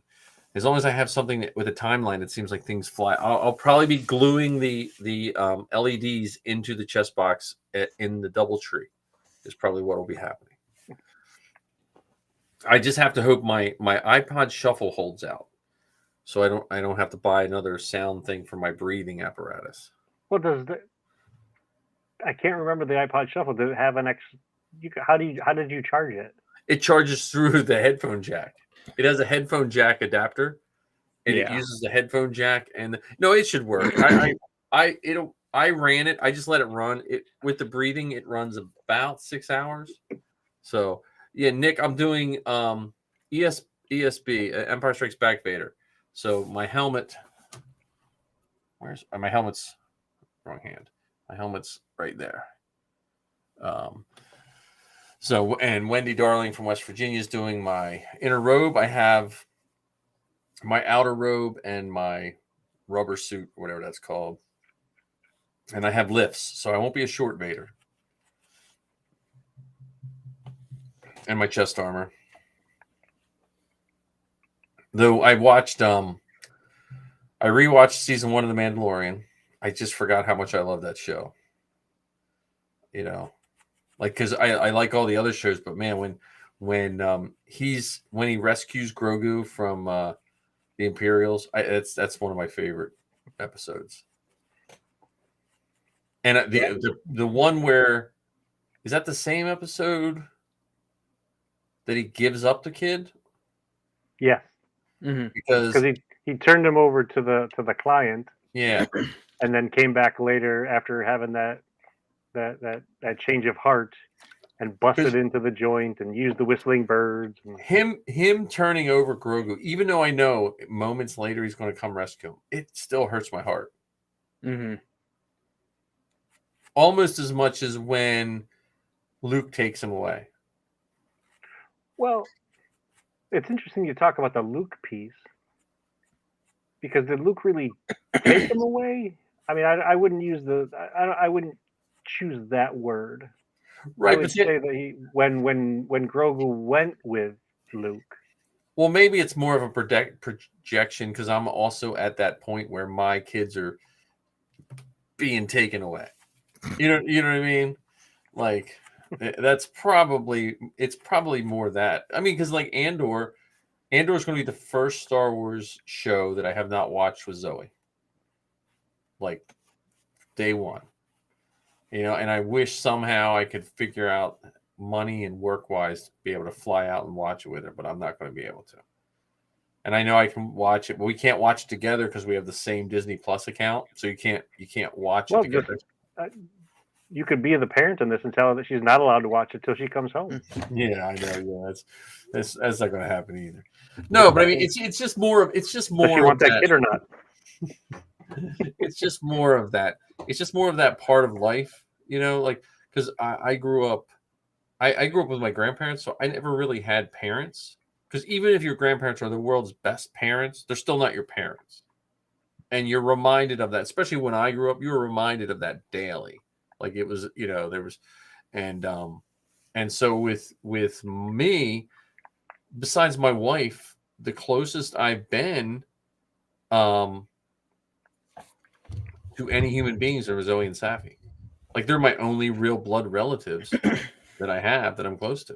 As long as I have something with a timeline, it seems like things fly. I'll probably be gluing the LEDs into the chest box in the DoubleTree. Is probably what will be happening. I just have to hope my iPod Shuffle holds out, so I don't have to buy another sound thing for my breathing apparatus. What does I can't remember the iPod Shuffle. Does it have an X? How did you charge it? It charges through the headphone jack. It has a headphone jack adapter, and it Yeah. uses the headphone jack. And no, it should work. I ran it. I just let it run. It with the breathing, it runs about 6 hours. So yeah, Nick, I'm doing ESB Empire Strikes Back Vader. So my helmet. Where's my helmet's wrong hand? My helmet's right there. So, and Wendy Darling from West Virginia is doing my inner robe. I have my outer robe and my rubber suit, whatever that's called. And I have lifts, so I won't be a short Vader. And my chest armor. Though I rewatched season 1 of The Mandalorian. I just forgot how much I love that show. Like, because I like all the other shows, but man, when he rescues Grogu from the Imperials, that's one of my favorite episodes. And the one where is that the same episode that he gives up the kid? Yes, Because he turned him over to the client. Yeah, and then came back later after having that change of heart and busted into the joint and used the whistling birds. Him turning over Grogu, even though I know moments later he's going to come rescue him, it still hurts my heart. Mm-hmm. Almost as much as when Luke takes him away. Well, it's interesting you talk about the Luke piece, because did Luke really take him away? I mean, I wouldn't use I wouldn't choose that word. Right, I would say that when Grogu went with Luke. Well, maybe it's more of a projection because I'm also at that point where my kids are being taken away. You know what I mean? Like it's probably more that. I mean, because like Andor is going to be the first Star Wars show that I have not watched with Zoe. Like day one. And I wish somehow I could figure out money and work wise to be able to fly out and watch it with her, but I'm not going to be able to. And I know I can watch it, but we can't watch it together because we have the same Disney Plus account, so you can't watch it together. You could be the parent in this and tell her that she's not allowed to watch it till she comes home. Yeah, I know. Yeah, that's not going to happen either. No, but I mean, it's just more of Does she want that kid or not? It's just more of that. It's just more of that part of life, like because I grew up with my grandparents, so I never really had parents. Because even if your grandparents are the world's best parents, they're still not your parents. And you're reminded of that, especially when I grew up, you were reminded of that daily. Like it was, there was, and so with me, besides my wife, the closest I've been to any human beings are Zoe and Safi. Like they're my only real blood relatives that I have that I'm close to.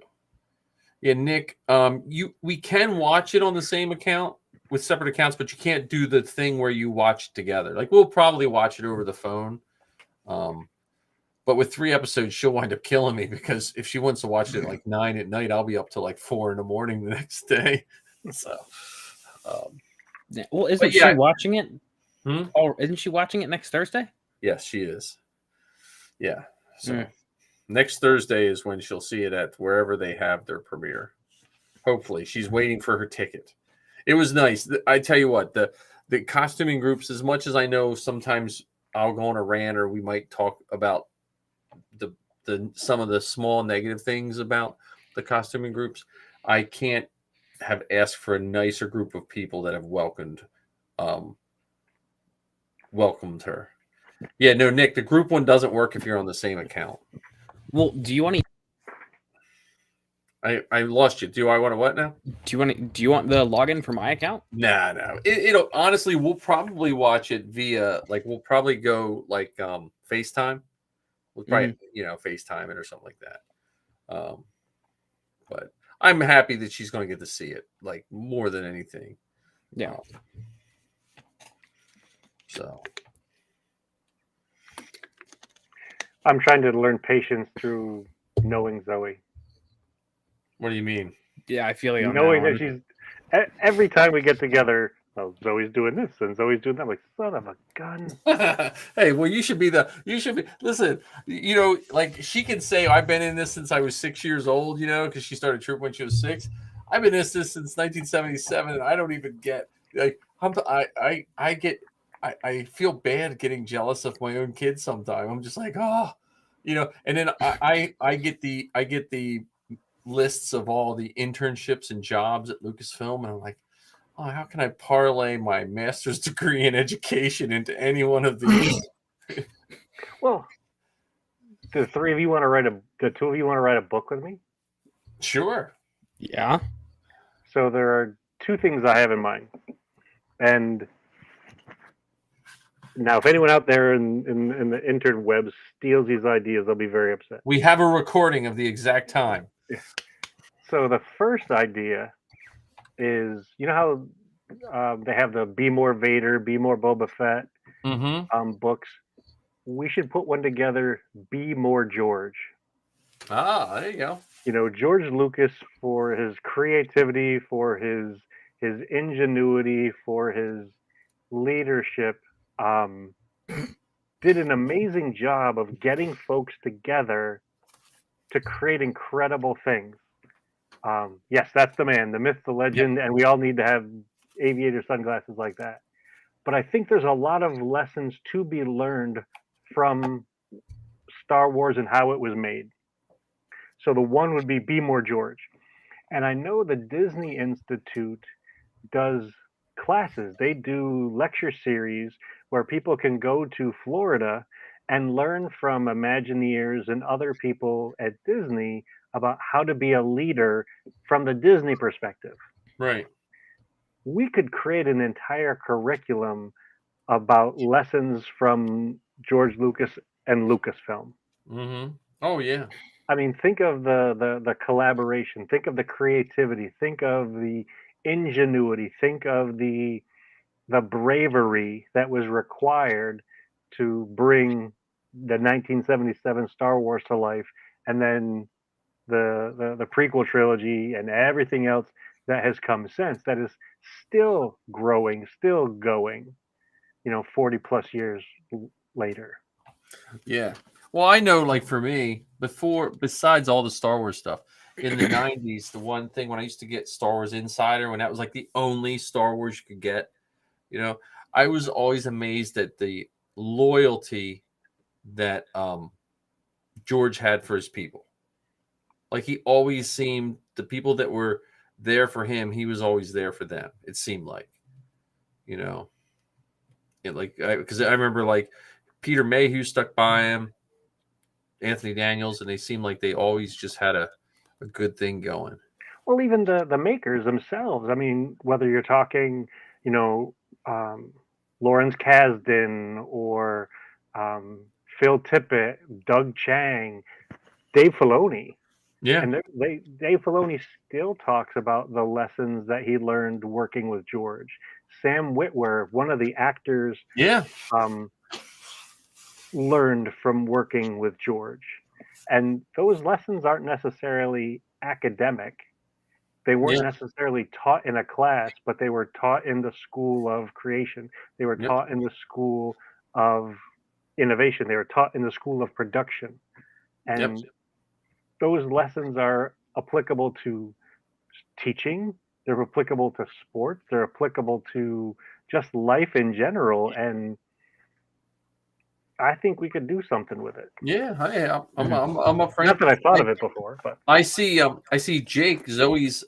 Yeah, Nick, we can watch it on the same account with separate accounts, but you can't do the thing where you watch it together. Like we'll probably watch it over the phone. But with 3 episodes, she'll wind up killing me because if she wants to watch it at like 9 at night, I'll be up till like 4 in the morning the next day. So, well, isn't she watching it? Oh, isn't she watching it next Thursday? Yes, she is. Yeah. So next Thursday is when she'll see it at wherever they have their premiere. Hopefully, she's waiting for her ticket. It was nice. I tell you what, the costuming groups, as much as I know, sometimes I'll go on a rant or we might talk about the some of the small negative things about the costuming groups. I can't have asked for a nicer group of people that have welcomed her. Yeah, no, Nick, the group one doesn't work if you're on the same account. Well, do you want to? I lost you. Do I want to what now? Do you want the login for my account? No. It'll honestly, we'll probably watch it via we'll probably go FaceTime. We'll probably FaceTime it or something like that. But I'm happy that she's going to get to see it more than anything. Yeah. So I'm trying to learn patience through knowing Zoe. What do you mean? Yeah, I feel like knowing that she's every time we get together. Oh, Zoe's doing this and Zoe's doing that. I'm like, son of a gun. Hey, well, you should be listen, she can say, I've been in this since I was 6 years old, because she started troop when she was 6. I've been in this since 1977, and I don't even get I feel bad getting jealous of my own kids sometimes. I'm just like, and then I get the lists of all the internships and jobs at Lucasfilm, and I'm like, oh, how can I parlay my master's degree in education into any one of these? Well, the 2 of you want to write a book with me? Sure. Yeah. So there are 2 things I have in mind. And now if anyone out there in the interwebs steals these ideas, they'll be very upset. We have a recording of the exact time. Yeah. So the first idea is, how they have the Be More Vader, Be More Boba Fett books. We should put one together, Be More George. Ah, there you go. George Lucas, for his creativity, for his ingenuity, for his leadership, did an amazing job of getting folks together to create incredible things. Yes, that's the man, the myth, the legend, and we all need to have aviator sunglasses like that. But I think there's a lot of lessons to be learned from Star Wars and how it was made. So the one would be More George. And I know the Disney Institute does classes. They do lecture series where people can go to Florida and learn from Imagineers and other people at Disney about how to be a leader from the Disney perspective. Right. We could create an entire curriculum about lessons from George Lucas and Lucasfilm. Mm-hmm. Oh, yeah. I mean, think of the collaboration, think of the creativity, think of the ingenuity, think of the bravery that was required to bring the 1977 Star Wars to life, and then the prequel trilogy and everything else that has come since that is still growing, still going, 40 plus years later. Yeah. Well, I know, for me, besides all the Star Wars stuff, in the 90s, the one thing when I used to get Star Wars Insider, when that was the only Star Wars you could get, I was always amazed at the loyalty that George had for his people. He always seemed, the people that were there for him, he was always there for them. It seemed like, because I remember Peter Mayhew stuck by him, Anthony Daniels, and they seemed like they always just had a good thing going. Well, even the makers themselves. I mean, whether you're talking, Lawrence Kasdan or Phil Tippett, Doug Chang, Dave Filoni. Yeah. And Dave Filoni still talks about the lessons that he learned working with George. Sam Witwer, one of the actors, Yeah. learned from working with George. And those lessons aren't necessarily academic. They weren't Yeah. necessarily taught in a class, but they were taught in the school of creation. They were Yep. taught in the school of innovation. They were taught in the school of production. And those lessons are applicable to teaching, they're applicable to sports, they're applicable to just life in general. And I think we could do something with it. Yeah. I'm a friend. Not that I thought of it before, but I see Jake, Zoe's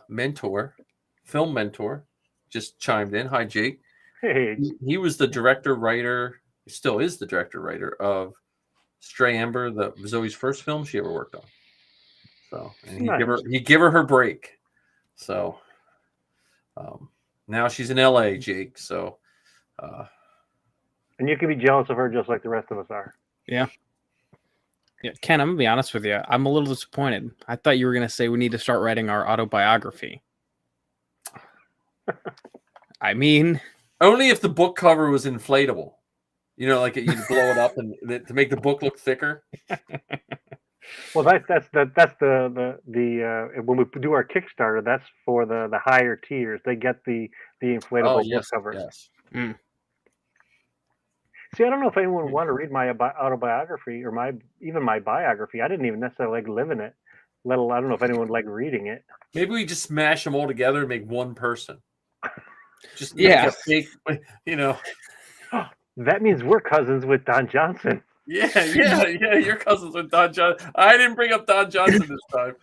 mentor, film mentor, just chimed in. Hi, Jake. hey, He was the director writer, still is the director writer of Stray Amber, the Zoe's first film she ever worked on. So, and he give her break. So, now she's in LA, Jake. So, and you can be jealous of her just like the rest of us are. Yeah. Yeah, Ken, I'm gonna be honest with you. I'm a little disappointed. I thought you were gonna say we need to start writing our autobiography. I mean, only if the book cover was inflatable. You know, like you blow it up and to make the book look thicker. Well, that's the when we do our Kickstarter, that's for the higher tiers. They get the inflatable book cover. Yes. Mm. See, I don't know if anyone would want to read my autobiography or even my biography. I didn't even necessarily like living it. I don't know if anyone would like reading it. Maybe we just smash them all together and make one person. Just make a fake, you know. That means we're cousins with Don Johnson. Yeah. You're cousins with Don Johnson. I didn't bring up Don Johnson this time.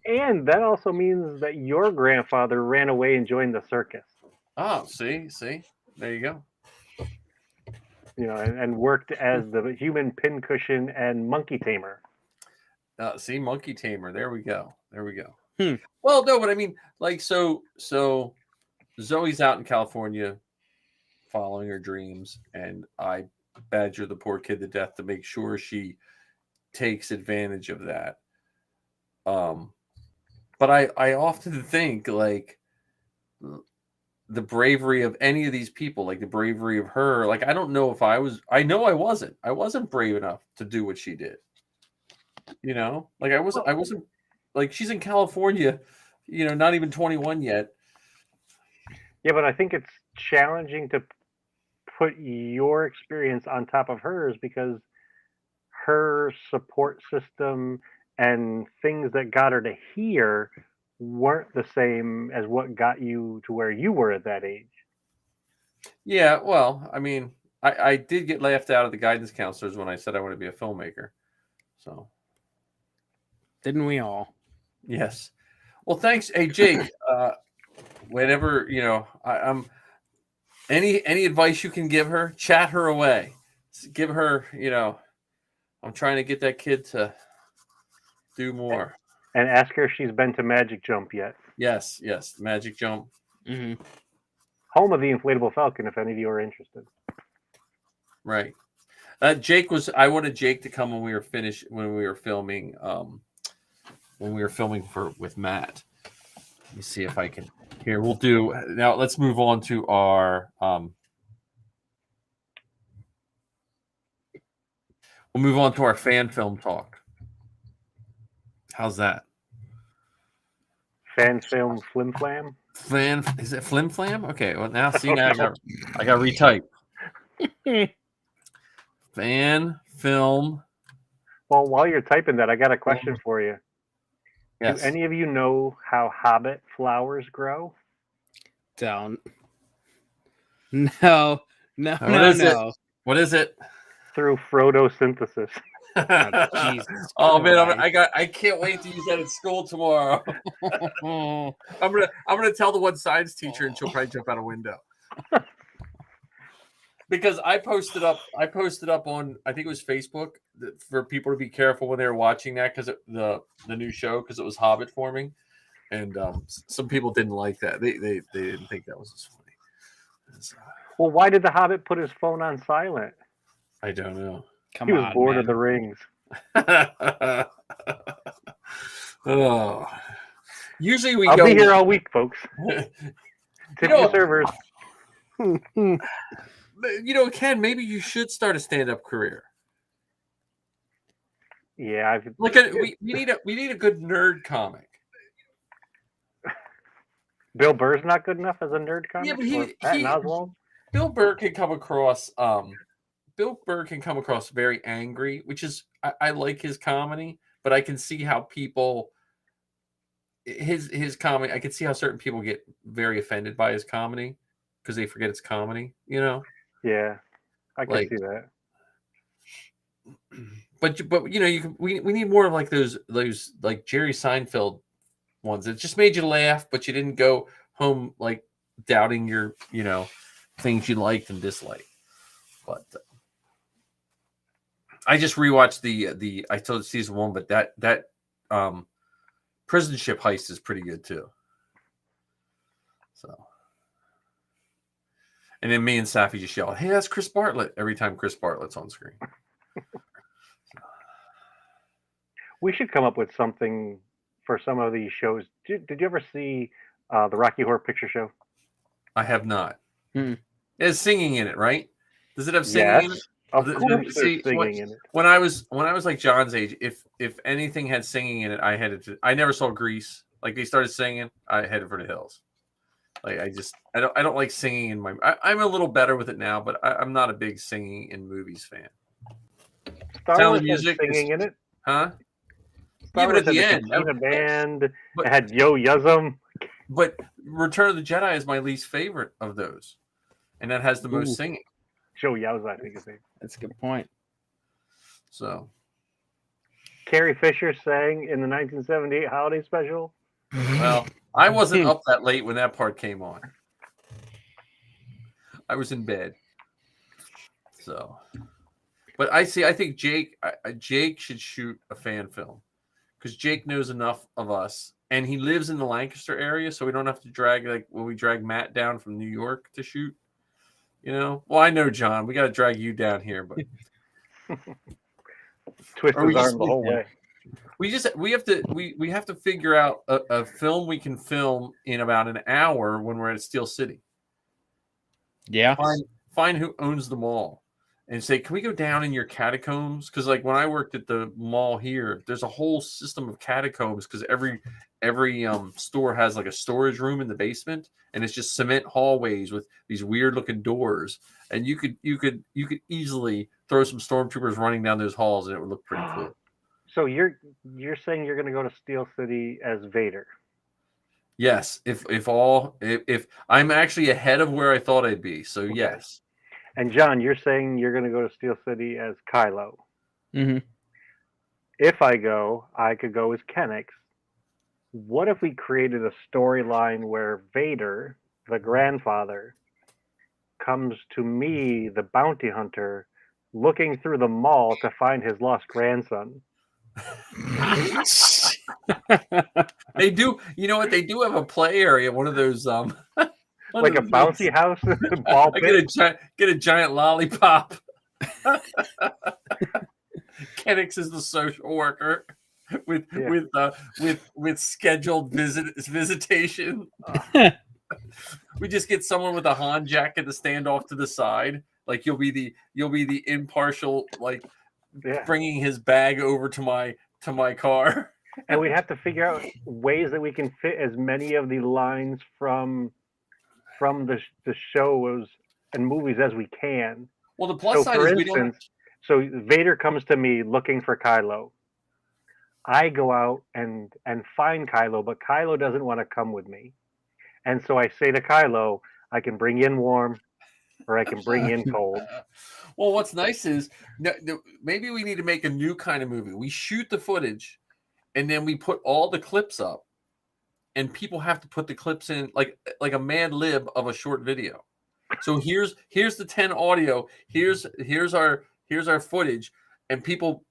And that also means that your grandfather ran away and joined the circus. Oh, see, there you go. You know, and worked as the human pincushion and monkey tamer. See, monkey tamer. There we go. Hmm. Well, no, but I mean, like, so Zoe's out in California following her dreams, and I badger the poor kid to death to make sure she takes advantage of that. But I often think, like, the bravery of any of these people, like the bravery of her, like, I don't know if I wasn't brave enough to do what she did. You know, like I wasn't like, she's in California, you know, not even 21 yet. Yeah, but I think it's challenging to put your experience on top of hers because her support system and things that got her to here weren't the same as what got you to where you were at that age. Yeah, well, I mean, I did get laughed out of the guidance counselors when I said I want to be a filmmaker. So, didn't we all? Yes. Well, thanks. Hey, Jake, whenever, you know, I'm any advice you can give her, chat her away. Give her, you know, I'm trying to get that kid to do more. And ask her if she's been to Magic Jump yet. Yes, Magic Jump. Mm-hmm. Home of the Inflatable Falcon, if any of you are interested. Right. I wanted Jake to come when we were filming, with Matt. Let me see if I can. Here, we'll do. Now, let's move on to our. We'll move on to our fan film talk. How's that? Fan film flim flam? Is it flim flam? Okay. Well, now see, now I got retype. Fan film. Well, while you're typing that, I got a question for you. Yes. Do any of you know how hobbit flowers grow? Don't. No. What is it? Through photosynthesis. Oh, Jesus. Oh man, I can't wait to use that at school tomorrow. I'm gonna tell the one science teacher, and she'll probably jump out a window. Because I posted up on, I think it was Facebook, for people to be careful when they were watching that, because the new show, because it was Hobbit forming, and some people didn't like that. They didn't think that was as funny. Well, why did the Hobbit put his phone on silent? I don't know. Come He was on, bored man. of the rings. Oh. Usually we I'll go. be here all week, folks. Tip know- your servers. Ken, maybe you should start a stand-up career. Yeah, We need a good nerd comic. Bill Burr's not good enough as a nerd comic. Yeah, but or Patton Oswalt. Bill Burr can come across very angry, which is I like his comedy, but I can see how people his comedy. I can see how certain people get very offended by his comedy because they forget it's comedy. Yeah, I can Like- see that. But we need more of like those like Jerry Seinfeld ones that just made you laugh, but you didn't go home like doubting your things you liked and disliked. But I just rewatched the I told season 1, but that prison ship heist is pretty good too. So, and then me and Safi just yell, "Hey, that's Chris Bartlett!" every time Chris Bartlett's on screen. We should come up with something for some of these shows. Did you ever see the Rocky Horror Picture Show? I have not. Hmm. It has singing in it, right? Does it have singing in it? Yes, of The- course. see, There's singing in it. When I was like John's age, if anything had singing in it, I never saw Grease. Like they started singing, I headed for the hills. Like I don't like singing in my. I'm a little better with it now, but I'm not a big singing in movies fan. Star Sound Wars of had Music singing is- in it. Huh? Star Yeah, but Wars at the had end, Cantina band. but- It had Yo Yuzum. But Return of the Jedi is my least favorite of those, and that has the most Ooh. singing. Joe Yowza, I think his name. That's a good point. So Carrie Fisher sang in the 1978 holiday special. well, I wasn't up that late when that part came on. I was in bed. So, but I think Jake should shoot a fan film because Jake knows enough of us, and he lives in the Lancaster area, so we don't have to drag like when we drag Matt down from New York to shoot. Well, I know John, we got to drag you down here, but Twist Or we his just- arm the whole yeah. way. we have to figure out a film we can film in about an hour when we're at Steel City. Yeah. Find who owns the mall and say, can we go down in your catacombs? Because like when I worked at the mall here, there's a whole system of catacombs because every store has like a storage room in the basement, and it's just cement hallways with these weird looking doors. And you could easily throw some stormtroopers running down those halls, and it would look pretty cool. So you're saying you're going to go to Steel City as Vader? Yes, if I'm actually ahead of where I thought I'd be, so Okay. yes. And John, you're saying you're going to go to Steel City as Kylo. Mm-hmm. If I go, I could go as Kennex. What if we created a storyline where Vader, the grandfather, comes to me, the bounty hunter, looking through the mall to find his lost grandson? They do, you know what? They do have a play area, one of those one Like a of those- bouncy house ball I pit? get a giant lollipop. Kennex is the social worker with scheduled visitation. We just get someone with a Han jacket to stand off to the side. Like you'll be the impartial, like Yeah. bringing his bag over to my car. And we'd have to figure out ways that we can fit as many of the lines from the shows and movies as we can. Well, the plus side for is we don't. instance, so Vader comes to me looking for Kylo. I go out and find Kylo, but Kylo doesn't want to come with me. And so I say to Kylo, I can bring you in warm or I can bring you in cold. Well, what's nice is maybe we need to make a new kind of movie. We shoot the footage, and then we put all the clips up, and people have to put the clips in like a Mad Lib of a short video. So here's the 10 audio. Here's our footage, and people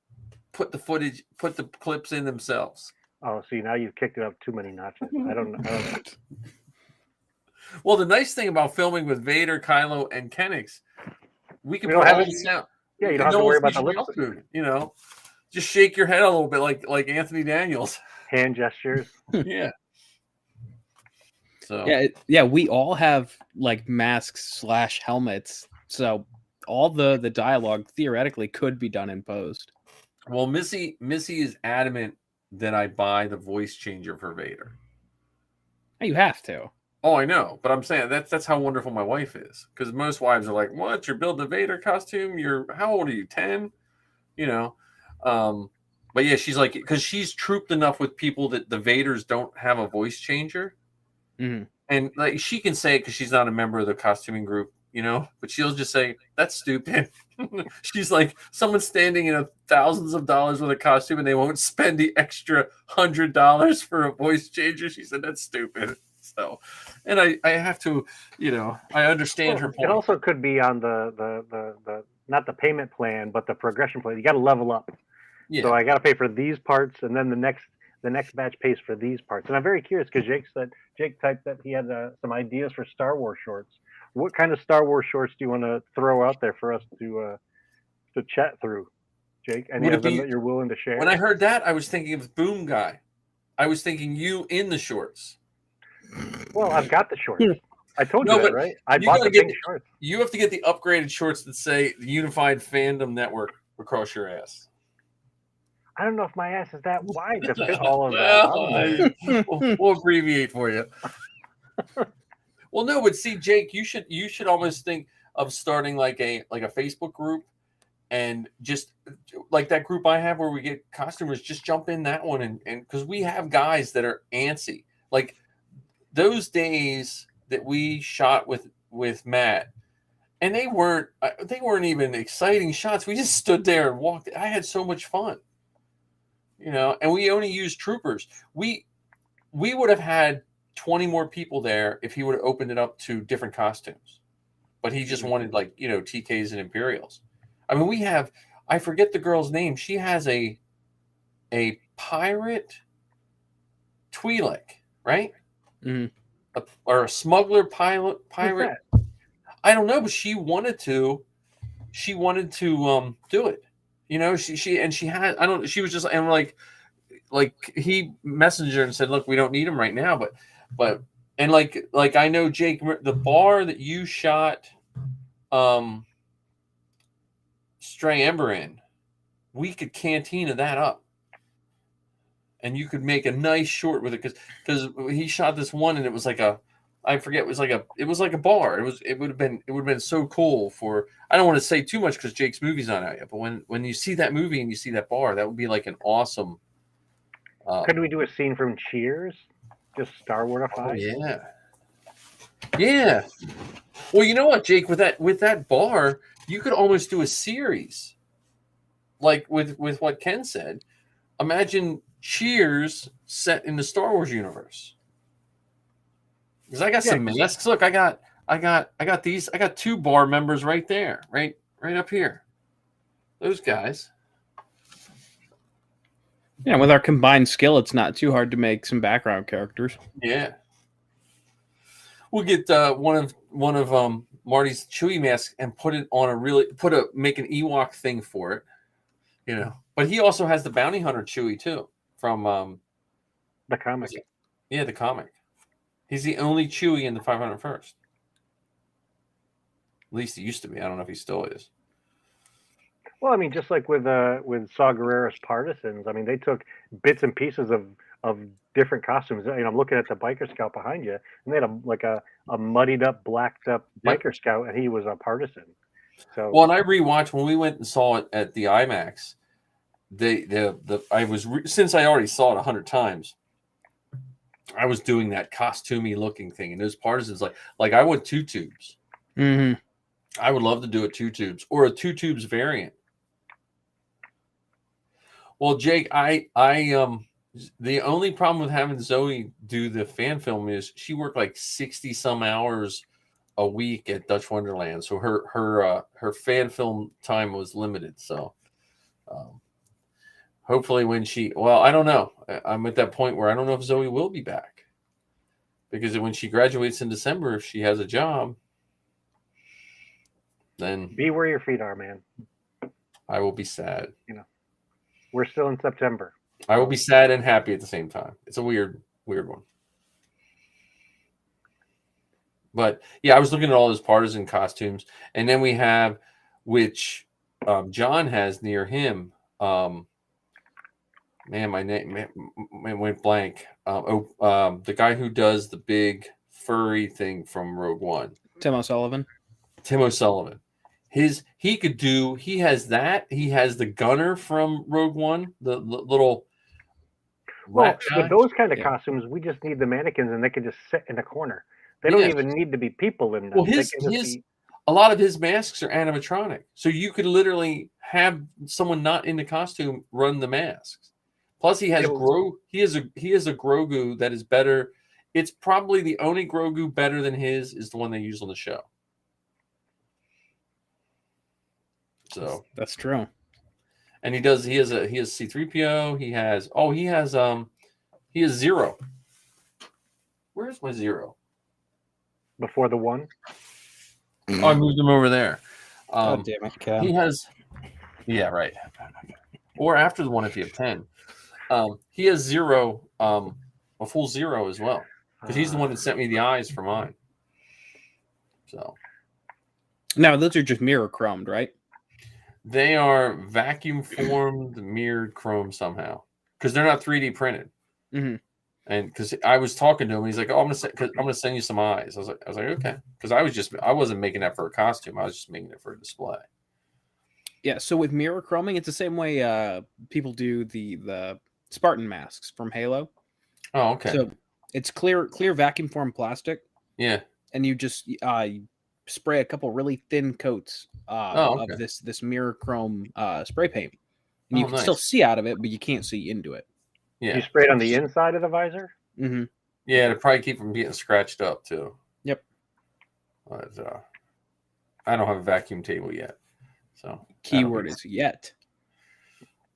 put the clips in themselves. Oh, see, now you've kicked it up too many notches. I don't know. Well, the nice thing about filming with Vader, Kylo, and Kenix, we can We don't put have all any- the sound. Yeah, you don't have no to worry one's about the reaching lip out to it, you know. Just shake your head a little bit, like Anthony Daniels. hand gestures. Yeah. So Yeah, we all have like masks / helmets, so all the dialogue theoretically could be done in post. well, Missy is adamant that I buy the voice changer for Vader. You have to. Oh, I know, but I'm saying that's how wonderful my wife is. Because most wives are like, "What? You're building a Vader costume? You're how old are you? 10? You know." But yeah, she's like, because she's trooped enough with people that the Vaders don't have a voice changer, Mhm. and like she can say it because she's not a member of the costuming group, you know. But she'll just say that's stupid. She's like, someone's standing in thousands of dollars with a costume, and they won't spend the extra $100 for a voice changer. She said that's stupid. So, and I have to, you know, I understand her It point. also could be on the not the payment plan, but the progression plan. You got to level up. Yeah. So I got to pay for these parts, and then the next batch pays for these parts. And I'm very curious because Jake typed that he had some ideas for Star Wars shorts. What kind of Star Wars shorts do you want to throw out there for us to chat through, Jake? Any Would it of them be- that you're willing to share? When I heard that, I was thinking of Boom Guy. I was thinking you in the shorts. Well, I've got the shorts. I told No, you that, but right? I you bought gotta the get pink shorts. You have to get the upgraded shorts that say the Unified Fandom Network across your ass. I don't know if my ass is that wide to fit all of that on there. We'll abbreviate for you. Well, no, but see, Jake, you should almost think of starting like a Facebook group, and just like that group I have where we get customers, just jump in that one, and because we have guys that are antsy, like those days that we shot with Matt, and they weren't even exciting shots. We just stood there and walked. I had so much fun, you know, and we only used troopers. We would have had 20 more people there if he would have opened it up to different costumes, but he just wanted, like, you know, TKs and Imperials. I mean, we have, I forget the girl's name. She has a pirate Twi'lek, right? Mhm. Or a smuggler pirate. Who's I don't know, but she wanted to do it. You know, she had, I don't, she was just, and like he messaged her and said, look, we don't need him right now, but and like I know, Jake, the bar that you shot Stray Ember in, we could cantina that up, and you could make a nice short with it, because he shot this one, and it was like a, I forget, it was like a bar. It would have been so cool for, I don't want to say too much because Jake's movie's not out yet, but when you see that movie and you see that bar, that would be like an awesome. Couldn't we do a scene from Cheers? Just Star Wars-ified? Oh, yeah. Well, you know what, Jake, with that bar, you could almost do a series, like with what Ken said. Imagine Cheers set in the Star Wars universe. Because I got some masks. Look, I got these. I got 2 bar members right there, right up here. Those guys. Yeah, with our combined skill, it's not too hard to make some background characters. Yeah. We'll get one of Marty's Chewie masks and put it on make an Ewok thing for it, you know. But he also has the Bounty Hunter Chewie too from The comic. Yeah, the comic. He's the only Chewie in the 501st. At least he used to be. I don't know if he still is. Well, I mean, just like with Saw Gerrera's Partisans, I mean, they took bits and pieces of different costumes. You know, I'm looking at the biker scout behind you, and they had a muddied up, blacked up biker scout, and he was a partisan. So well, and I rewatched when we went and saw it at the IMAX. Since I already saw it 100 times, I was doing that costumey looking thing, and those partisans, like I want 2 tubes. Mm-hmm. I would love to do a 2 tubes or a 2 tubes variant. Well, Jake, I the only problem with having Zoe do the fan film is she worked like 60 some hours a week at Dutch Wonderland, so her fan film time was limited. So hopefully when I don't know. I'm at that point where I don't know if Zoe will be back. Because when she graduates in December, if she has a job, then Be where your feet are, man. I will be sad. We're still in September. I will be sad and happy at the same time. It's a weird one. But yeah, I was looking at all his partisan costumes, and then we have, which John has near him. Man, my name went blank. The guy who does the big furry thing from Rogue One, Tim O'Sullivan. Tim O'Sullivan. He has that. He has the gunner from Rogue One, the little. Well, guy. with those kind of Yeah. costumes, we just need the mannequins, and they can just sit in a corner. They don't even need to be people in them. Well, a lot of his masks are animatronic, so you could literally have someone not in the costume run the masks. Plus, he has He has a Grogu that is better. It's probably the only Grogu better than his is the one they use on the show. So that's true. And he has C-3PO. He has Zero. Where's my Zero? Before the one. Oh, I moved him over there. God damn it, Cal. He has, yeah, right. Or after the one if you have 10. He has Zero, a full Zero as well, because he's the one that sent me the eyes for mine. So now those are just mirror chromed, right? They are vacuum formed, mirrored chrome somehow, because they're not 3D printed. Mm-hmm. And because I was talking to him, he's like, "Oh, I'm gonna send you some eyes." I was like, "Okay," because I wasn't making that for a costume. I was just making it for a display. Yeah. So with mirror chroming, it's the same way people do the Spartan masks from Halo. Oh, okay. So it's clear vacuum formed plastic. Yeah. And you just you spray a couple really thin coats of this mirror chrome spray paint, and you can still see out of it, but you can't see into it. Yeah. You spray it on the inside of the visor? Mm-hmm. Yeah, to probably keep from getting scratched up too. Yep. But I don't have a vacuum table yet, so keyword is yet.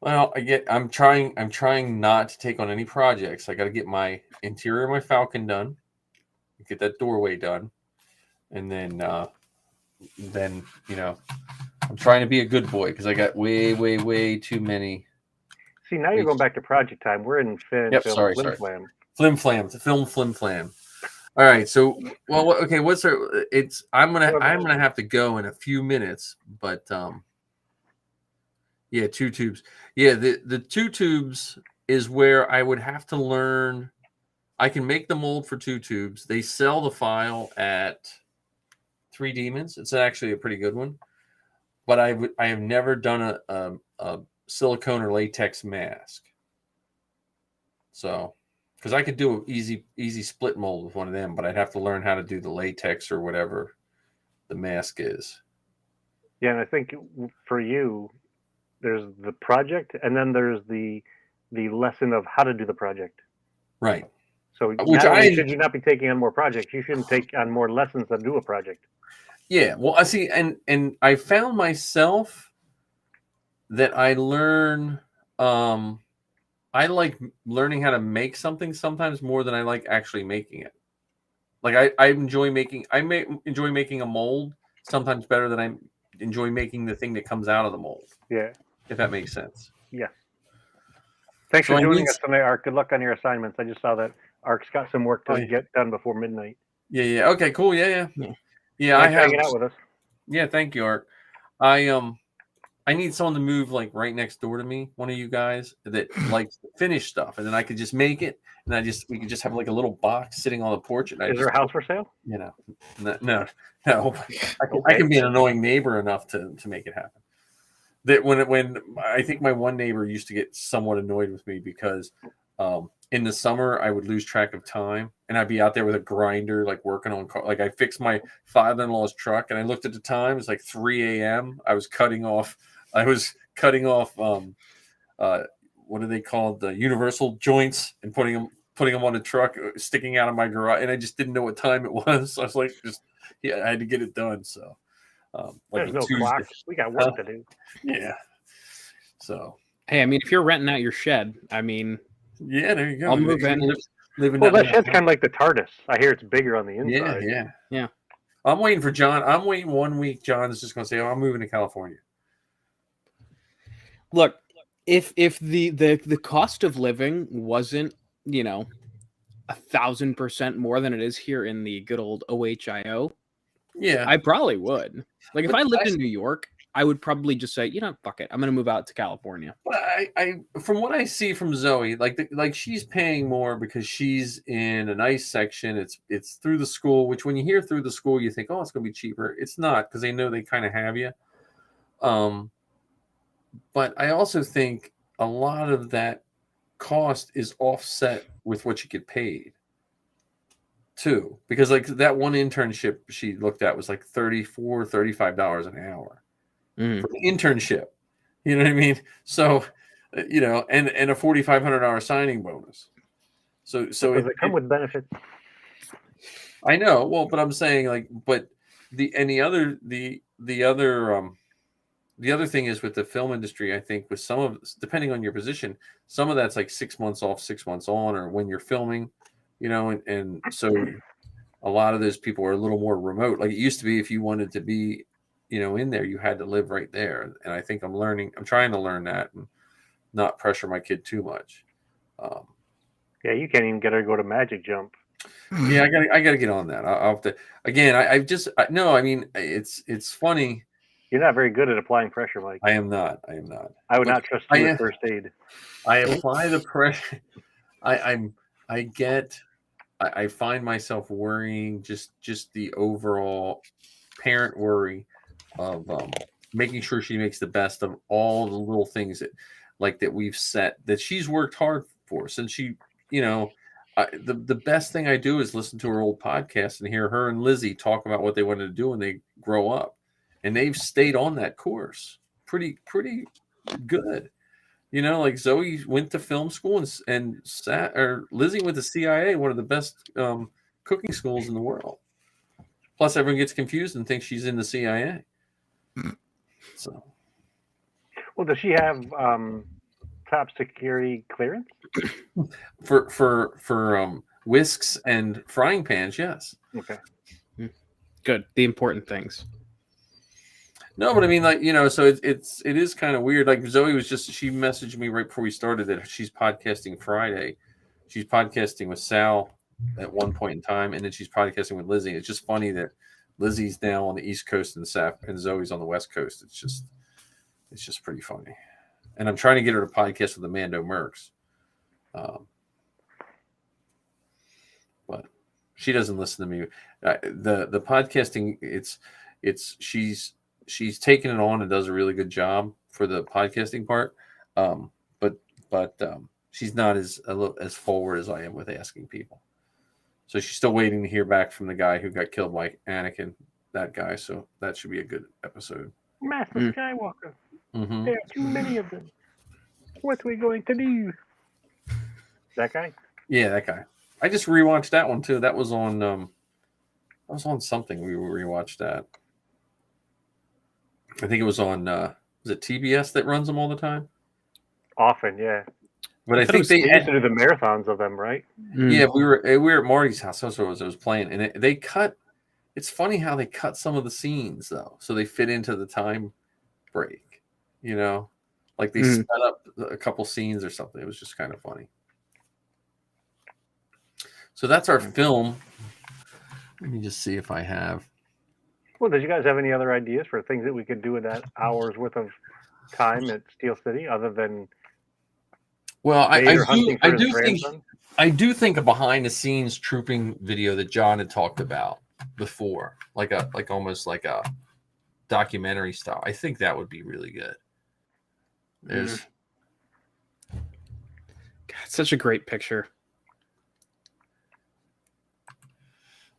Well, I'm trying not to take on any projects. I got to get my interior of my Falcon done, get that doorway done, and then I'm trying to be a good boy because I got way too many. See, now you're going back to project time. We're in film flim flam. Flim flam, to film flim flam. All right, so okay. I'm gonna have to go in a few minutes, but yeah, 2 tubes. Yeah, the 2 tubes is where I would have to learn. I can make the mold for 2 tubes. They sell the file at 3 Demons. It's actually a pretty good one, but I have never done a silicone or latex mask. So, because I could do an easy split mold with one of them, but I'd have to learn how to do the latex or whatever the mask is. Yeah, and I think for you, there's the project, and then there's the lesson of how to do the project. Right. So, should you not be taking on more projects? You shouldn't take on more lessons to do a project. Yeah. Well, I see, and I found myself that I learn. I like learning how to make something sometimes more than I like actually making it. Like I enjoy making. Enjoy making a mold sometimes better than I enjoy making the thing that comes out of the mold. Yeah. If that makes sense. Yeah. Thanks for joining us tonight, Ark. Good luck on your assignments. I just saw that Ark's got some work to get done before midnight. Yeah. Okay. Cool. Yeah. Thanks I have hanging out with us. Yeah. Thank you, Ark. I need someone to move like right next door to me. One of you guys that likes to finish stuff, and then I could just make it, and we could just have like a little box sitting on the porch. And Is there a house for sale? No. I can be an annoying neighbor enough to make it happen. That when I think my one neighbor used to get somewhat annoyed with me because in the summer I would lose track of time and I'd be out there with a grinder like working on like I fixed my father-in-law's truck and I looked at the time, it's like 3 a.m. I was cutting off what are they called, the universal joints, and putting them on the truck sticking out of my garage, and I just didn't know what time it was. So I was like I had to get it done. So there's no clock. We got work to do. Yeah. So hey, I mean, if you're renting out your shed, I mean, yeah, there you go. I'll move in. living. Well, down that shed's kind of like the TARDIS. I hear it's bigger on the inside. Yeah. I'm waiting for John. I'm waiting 1 week. John is just going to say, "Oh, I'm moving to California." Look, if the cost of living wasn't, 1,000% more than it is here in the good old OHIO, Yeah, I probably would. Like, if But I lived I- in New York, I would probably just say, fuck it, I'm gonna move out to California. but I from what I see from Zoe, like she's paying more because she's in a nice section. It's through the school, which when you hear through the school, you think, oh, it's going to be cheaper. It's not because they know they kind of have you. But I also think a lot of that cost is offset with what you get paid too, because like that one internship she looked at was like $35 an hour for an internship. You know what I mean? So, and a $4,500 signing bonus. So Does it come with benefits? I know. Well, but I'm saying like, but the other thing is with the film industry, I think with some of, depending on your position, some of that's like 6 months off, 6 months on, or when you're filming, and so a lot of those people are a little more remote. Like it used to be, if you wanted to be, in there, you had to live right there. And I think I'm trying to learn that and not pressure my kid too much. Yeah, you can't even get her to go to Magic Jump. Yeah, I gotta get on that. I'll have to, again, no, I mean, it's funny. You're not very good at applying pressure, Mike. I am not. I would not trust you with first aid. I apply the pressure. I find myself worrying, just the overall parent worry of making sure she makes the best of all the little things that we've set that she's worked hard for since she, the best thing I do is listen to her old podcast and hear her and Lizzie talk about what they wanted to do when they grow up, and they've stayed on that course pretty good. Like Zoe went to film school and Lizzie went to CIA, one of the best cooking schools in the world. Plus, everyone gets confused and thinks she's in the CIA. So, well, does she have top security clearance? for whisks and frying pans, yes. Okay. Good. The important things. No, but I mean, like, so it is kind of weird. Like Zoe she messaged me right before we started that she's podcasting Friday. She's podcasting with Sal at one point in time, and then she's podcasting with Lizzie. It's just funny that Lizzie's now on the East Coast and Zoe's on the West Coast. It's just pretty funny. And I'm trying to get her to podcast with Amando Merckx. But she doesn't listen to me. The podcasting, she's taken it on and does a really good job for the podcasting part. But she's not as forward as I am with asking people. So she's still waiting to hear back from the guy who got killed by Anakin, that guy. So that should be a good episode. Master Skywalker. Mm-hmm. There are too many of them. What are we going to do? That guy? Yeah, that guy. I just rewatched that one too. That was on something. We rewatched that. I think it was on was it TBS that runs them all the time? Often, yeah. But I think they used to do the marathons of them, right? Yeah, we were at Marty's house. That's what I was playing, and they cut. It's funny how they cut some of the scenes though, so they fit into the time break. Like they set up a couple scenes or something. It was just kind of funny. So that's our film. Let me just see if I have. Well, did you guys have any other ideas for things that we could do with that hour's worth of time at Steel City, other than? Well, I do think a behind the scenes trooping video that John had talked about before, like almost like a documentary style. I think that would be really good. There's God, such a great picture.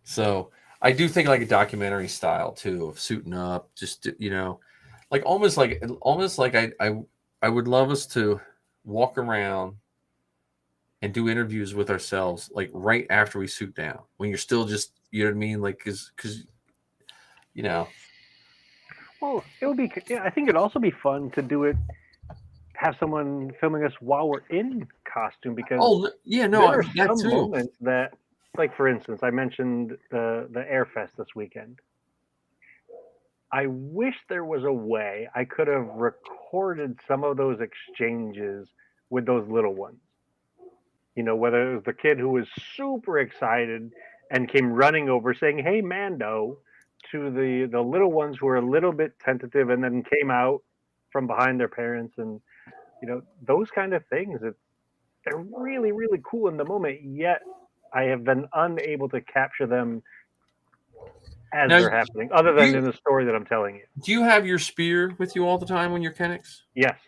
So I do think like a documentary style too, of suiting up, just like almost like I would love us to walk around and do interviews with ourselves like right after we suit down, when you're still just, you know what I mean, like because Well, it would be. Yeah, I think it'd also be fun to do it. Have someone filming us while we're in costume because Oh yeah, no, there are that some too. moments that, like for instance, I mentioned the Airfest this weekend. I wish there was a way I could have recorded some of those exchanges with those little ones. You know, whether it was the kid who was super excited and came running over saying, "Hey, Mando," to the little ones who were a little bit tentative and then came out from behind their parents, and those kind of things. They're really really cool in the moment. Yet I have been unable to capture them as Now, they're happening, other do than you, in the story that I'm telling you. do you have your spear with you all the time when you're Kennex? Yes,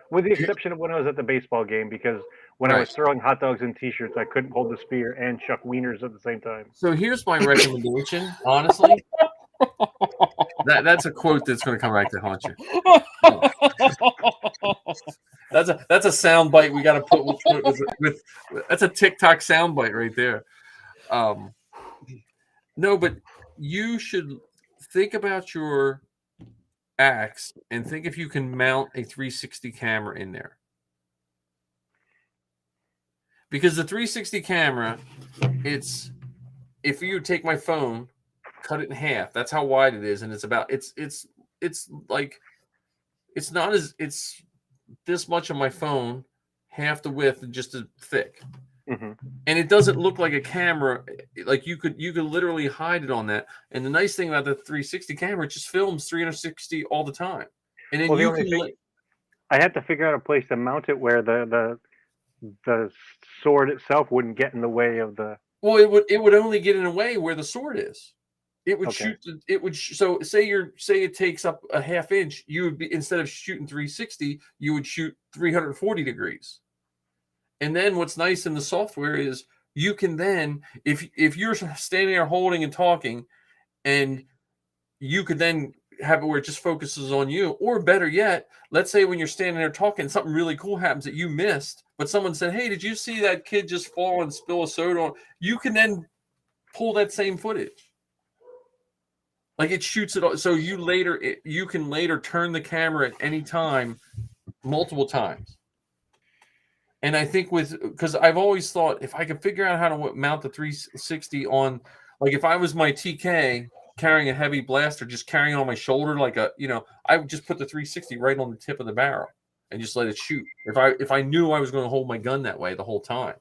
with the exception of when I was at the baseball game, because when I Right. was throwing hot dogs and T-shirts, I couldn't hold the spear and chuck wieners at the same time. So here's my recommendation, honestly. That's a quote that's going to come right to haunt you. That's a sound bite we got to put with that's a TikTok sound bite right there. No, but you should think about your axe and think if you can mount a 360 camera in there. Because the 360 camera, it's if you take my phone, cut it in half. That's how wide it is, and it's like it's not as it's this much of my phone, half the width and just as thick. Mm-hmm. And it doesn't look like a camera. Like you could literally hide it on that. And the nice thing about the 360 camera, it just films 360 all the time. And then Well, the you only can thing I had to figure out a place to mount it where the sword itself wouldn't get in the way of the. well, it would only get in a way where the sword is. It would Okay. so say it takes up a half inch, you would be instead of shooting 360, you would shoot 340 degrees. And then what's nice in the software is you can then, if you're standing there holding and talking, and you could then have it where it just focuses on you. Or better yet, let's say when you're standing there talking, something really cool happens that you missed, but someone said, "Hey, did you see that kid just fall and spill a soda on?" You can then pull that same footage. Like it shoots it all. So you can later turn the camera at any time, multiple times. And I think because I've always thought if I could figure out how to mount the 360 on, like if I was my TK carrying a heavy blaster, just carrying it on my shoulder, I would just put the 360 right on the tip of the barrel and just let it shoot. If I knew I was going to hold my gun that way the whole time.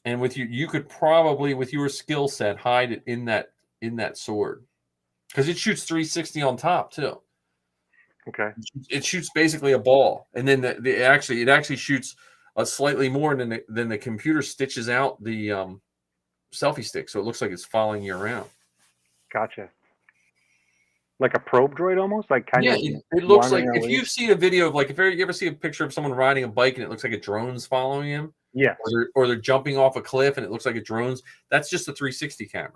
And with you could probably with your skill set hide it in that sword because it shoots 360 on top too. Okay. It shoots basically a ball, and then it actually shoots slightly more than the computer stitches out the selfie stick, so it looks like it's following you around. Gotcha. Like a probe droid, almost like kind of. Yeah, it looks like wandering if away. you see a video of if you ever see a picture of someone riding a bike and it looks like a drone's following him, Yes. or they're jumping off a cliff and it looks like a drone's. That's just a 360 camera.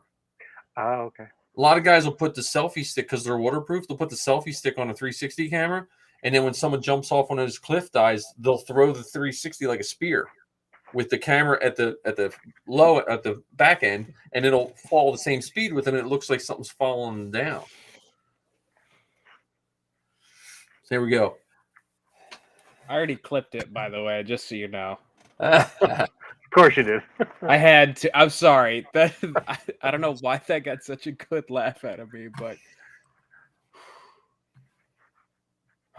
Ah, okay. A lot of guys will put the selfie stick because they're waterproof. They'll put the selfie stick on a 360 camera, and then when someone jumps off one of those cliff dives, they'll throw the 360 like a spear, with the camera at the back end, and it'll fall the same speed with it. And it looks like something's falling down. So there we go. I already clipped it, by the way, just so you know. Of course you did. I had to. I'm sorry. That I don't know why that got such a good laugh out of me, but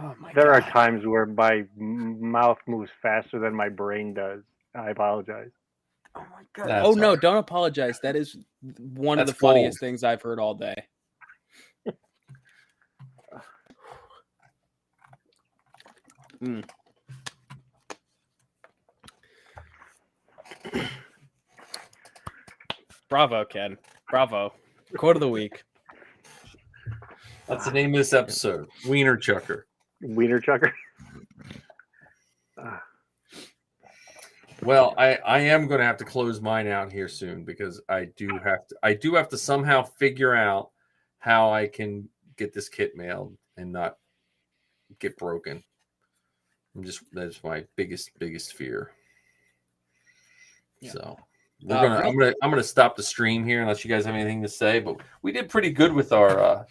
oh my There are God. times where my mouth moves faster than my brain does. I apologize. Oh my God. That's Oh no, all right. don't apologize. That is one of That's the funniest gold. things I've heard all day. Bravo, Ken. Bravo. Quote of the week. That's the name of this episode. Wiener Chucker. Wiener chucker. Well, I am going to have to close mine out here soon because I do have to somehow figure out how I can get this kit mailed and not get broken. That's my biggest fear. Yeah. So I'm gonna stop the stream here unless you guys have anything to say. But we did pretty good with our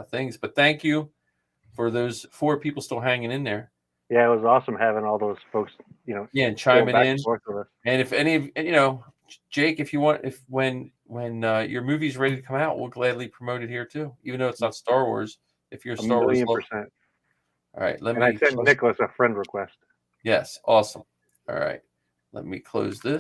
things. But thank you for those 4 people still hanging in there. Yeah, it was awesome having all those folks, and going chiming back in. and forth with us. And if any of Jake, if you want, if when your movie's ready to come out, we'll gladly promote it here too, even though it's not Star Wars. If you're a Star Wars, 1,000,000%. all right. Let And I me. sent Nicholas a friend request. Yes, awesome. All right, let me close this.